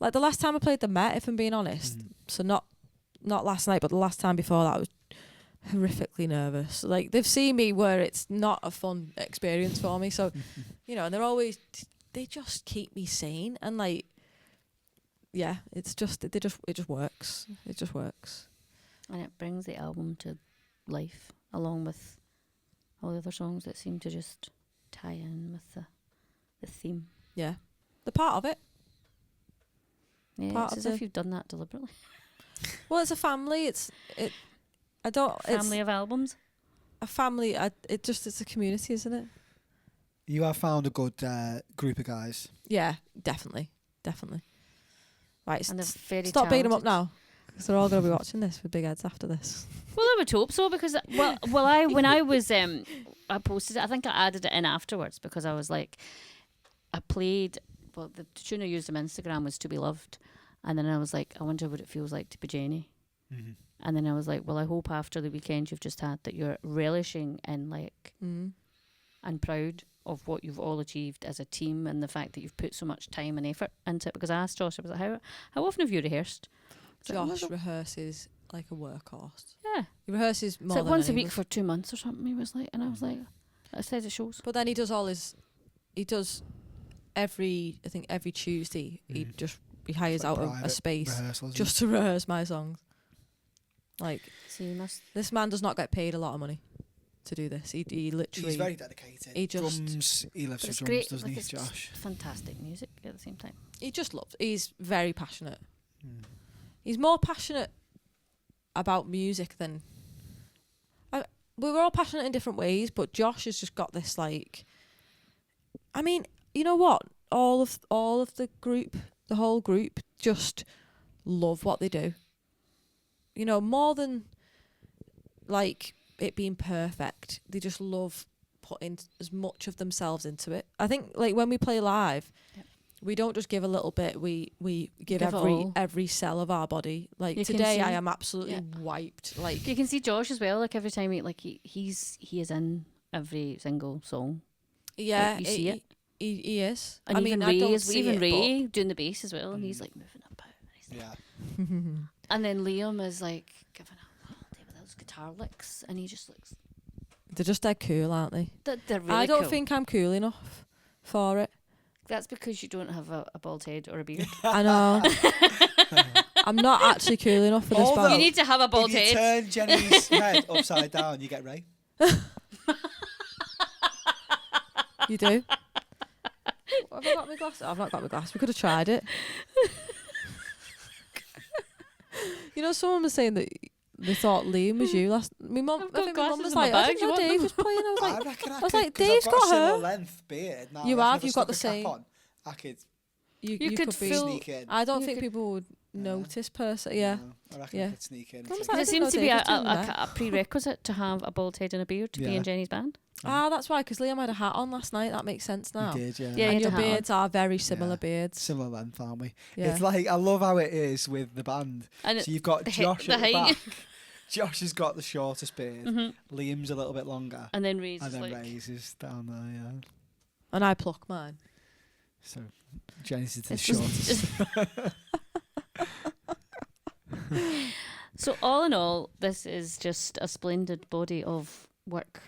like the last time I played the Met, if I'm being honest, so not last night, but the last time before that, I was horrifically nervous. Like, they've seen me where it's not a fun experience for me, so, you know, and they just keep me sane, and like, yeah, it just works. It just works. And it brings the album to life, along with all the other songs that seem to just tie in with the theme. Yeah. The part of it. Yeah, Part it's of as if the- you've done that deliberately. Well, it's a family. I don't. Family of albums. It's a family. It's a community, isn't it? You have found a good group of guys. Yeah, definitely. Right, And they're very stop beating them up talented. now, because they're all going to be watching this with big heads after this. Well, I would hope so, because when I was I posted it. I think I added it in afterwards because I was like, I played. Well, the tune I used on Instagram was "To Be Loved," and then I was like, I wonder what it feels like to be Jenny. And then I was like, well, I hope after the weekend you've just had that you're relishing and like and proud of what you've all achieved as a team, and the fact that you've put so much time and effort into it. Because I asked Josh, I was like, how often have you rehearsed? Josh rehearses like a workhorse. Yeah, He rehearses it's more like than once a any week of us. for 2 months or something. He was like, and I was like, I said it shows. But then he does every Tuesday. He hires Like out a private space rehearsals, just to rehearse my songs. Like, So you must. this man does not get paid a lot of money to do this. He literally. He's very dedicated. he just- Drums, he lives But for it's drums, great. doesn't Like, he, it's just Josh? fantastic music at the same time. He just loves. He's very passionate. He's more passionate about music than. we were all passionate in different ways, but Josh has just got this like. I mean, you know what? All of the group, the whole group, just love what they do. You know, more than like it being perfect, they just love putting as much of themselves into it. I think like when we play live, we don't just give a little bit. We give every cell of our body. Like you today, I am absolutely wiped. Like you can see Josh as well. Like every time he is in every single song. Yeah, like, you see it. He is. And I even mean, Ray I don't is see even it, Ray doing the bass as well, and he's like moving about. Yeah. And then Liam is like giving a holiday with those guitar licks, and he just looks. They're just dead cool, aren't they? They're really I don't cool. think I'm cool enough for it. That's because you don't have a bald head or a beard. I know. I'm not actually cool enough for this Although, band. You need to have a bald if you head. turn Jenny's head upside down, you get Ray. You do? Have I got my glasses? I've not got my glasses. We could have tried it. You know, someone was saying that they thought Liam was you last. My mum, I've got I think my mum glasses was in my like, I bag, didn't do you know want Dave them? was playing. I was I like, reckon I was could, like, 'cause Dave's I've got got a similar her. length beard. Now, You I reckon have, if I you've got stuck the a cap same. on, I could you could be. fill- sneak in. I don't You think could- people would notice per se. Yeah. I reckon Yeah. I could sneak in. Mum was too. like, There I didn't seems to know be Dave was doing that. a prerequisite to have a bald head and a beard to be Yeah. in Jenny's band. Ah, that's why, because Liam had a hat on last night. That makes sense now. We did, yeah. Yeah, And he had your a hat on. beards are very similar Yeah. beards. Similar length, aren't we? Yeah. It's like, I love how it is with the band. And So you've got the Josh the at the height. back. Josh has got the shortest beard. Liam's a little bit longer. And then Ray's And is then like. Ray's is down there, yeah. And I pluck mine. So Jenny's is the It's just- shortest. So all in all, this is just a splendid body of work,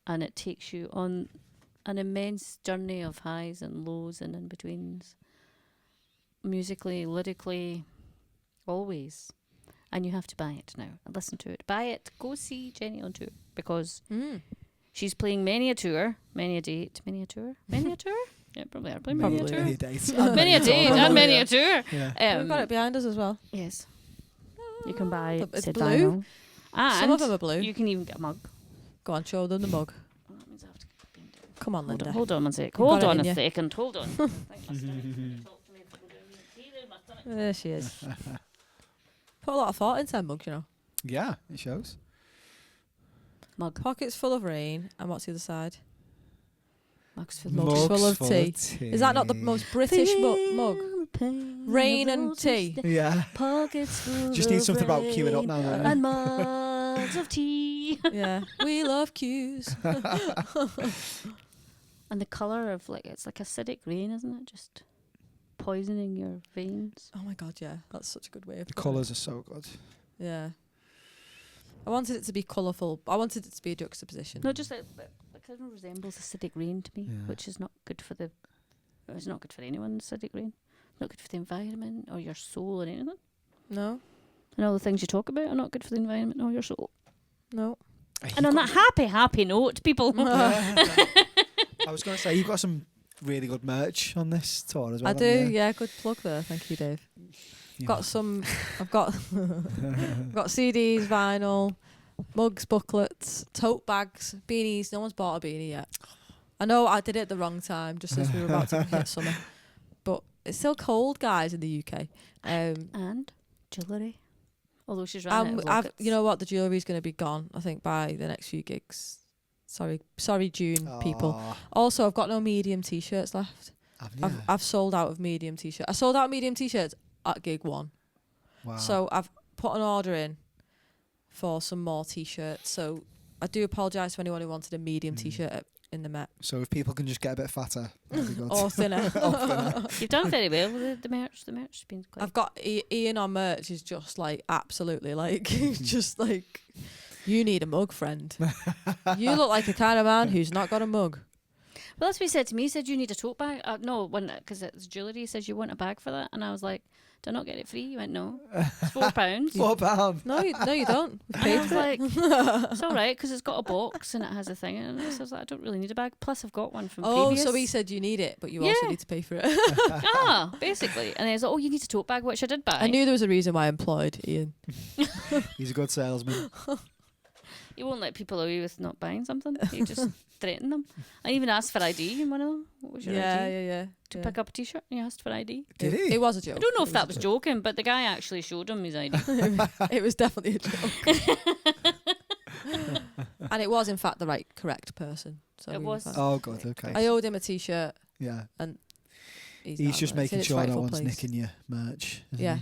and it takes you on an immense journey of highs and lows and in betweens, musically, lyrically, always. And you have to buy it now and listen to it. Buy it. Go see Jenny on tour, because she's playing many a tour, many a date, many a tour, many a tour. Yeah, probably are playing many a Probably. tour. Many dates. Many a date and many a tour. Yeah. We've got it behind us as well. Yes. You can buy But it's said blue. vinyl. And Some of them are blue. you can even get a mug. Go on, show them the mug. Oh, that means I have to keep being down. Come on, Linda. Hold on one sec. You've got Hold it on in a you. second. Hold on. I think my stomach is gonna talk to me if I go down here. See, there's my stomach. There she is. Put a lot of thought into them mugs, you know. Yeah, it shows. Mug. Pockets full of rain. And what's the other side? Mugs for Mugs full of tea. Is that not the most British mug? Rain and tea. Yeah. Pockets full Just need of something about queuing up rain now, don't and mugs of tea. Yeah. We love cues. And the colour of, like, it's like acidic rain, isn't it? Just poisoning your veins. Oh my God, yeah. That's such a good way of The putting it. colours are so good. Yeah. I wanted it to be colourful. I wanted it to be a juxtaposition. No, just it kind of resembles acidic rain to me, Yeah. which is not good for the. It's not good for anyone. Acidic rain, not good for the environment or your soul or anything. No? And all the things you talk about are not good for the environment or your soul. No. And on that happy note, people. I was going to say, you've got some really good merch on this tour as well. I do, haven't you? yeah. Good plug there. Thank you, Dave. Yeah. Got some. I've got I've got CDs, vinyl, mugs, booklets, tote bags, beanies. No one's bought a beanie yet. I know I did it at the wrong time, just as we were about to hit summer. But it's still cold, guys, in the UK. And jewellery. Although she's running out of lockets. You know what? The jewellery's going to be gone, I think, by the next few gigs. Sorry, June people. Aw, Also, I've got no medium t-shirts left. haven't you? I've sold out of medium t-shirts. I sold out medium t-shirts at gig 1. Wow. So I've put an order in for some more t-shirts. So I do apologise to anyone who wanted a medium t-shirt in the Met So if people can just get a bit fatter, that'd be good. or thinner. You've done very well with the merch. The merch has been quite. I've got Ian on merch is just like absolutely like just like you need a mug, friend. You look like the kind of man who's not got a mug. Well, that's what he said to me. He said, you need a tote bag. No, because it's jewellery. He says, you want a bag for that? And I was like, do I not get it free? He went, no. It's £4. £4. No, you don't. We've And I paid was for it. like, it's all right, because it's got a box and it has a thing in it. So I was like, I don't really need a bag. Plus, I've got one from Oh, previous. so he said you need it, but you also Yeah. need to pay for it. Basically. And he was like, oh, you need a tote bag, which I did buy. I knew there was a reason why I employed Ian. He's a good salesman. You won't let people away with not buying something. You just threaten them. I even asked for ID in one of them. What was your ID? Yeah. To pick up a T-shirt, and he asked for ID. Did he? It was a joke. I don't know if that was joking, but the guy actually showed him his ID. It was definitely a joke. And it was, in fact, the correct person. So It was. Oh, God, okay. I owed him a T-shirt. Yeah. And he's just making sure no one's nicking your merch. Yeah.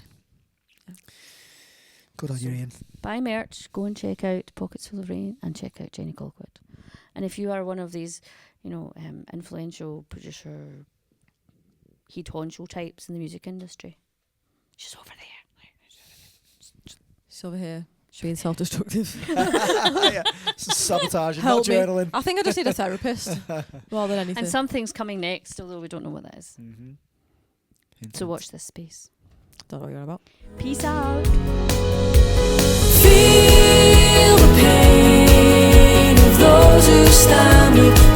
Good on you, Ian. Buy merch, go and check out Pockets Full of Rain and check out Jenny Colquitt. And if you are one of these, influential producer, heat honcho types in the music industry, she's over there. She's over here being self-destructive. Yeah. Sabotaging, Help not me. journaling. I think I just need a therapist more than anything. And something's coming next, although we don't know what that is. Mm-hmm. So watch this space. Don't know what you're on about. Peace out. Feel the pain of those who stand with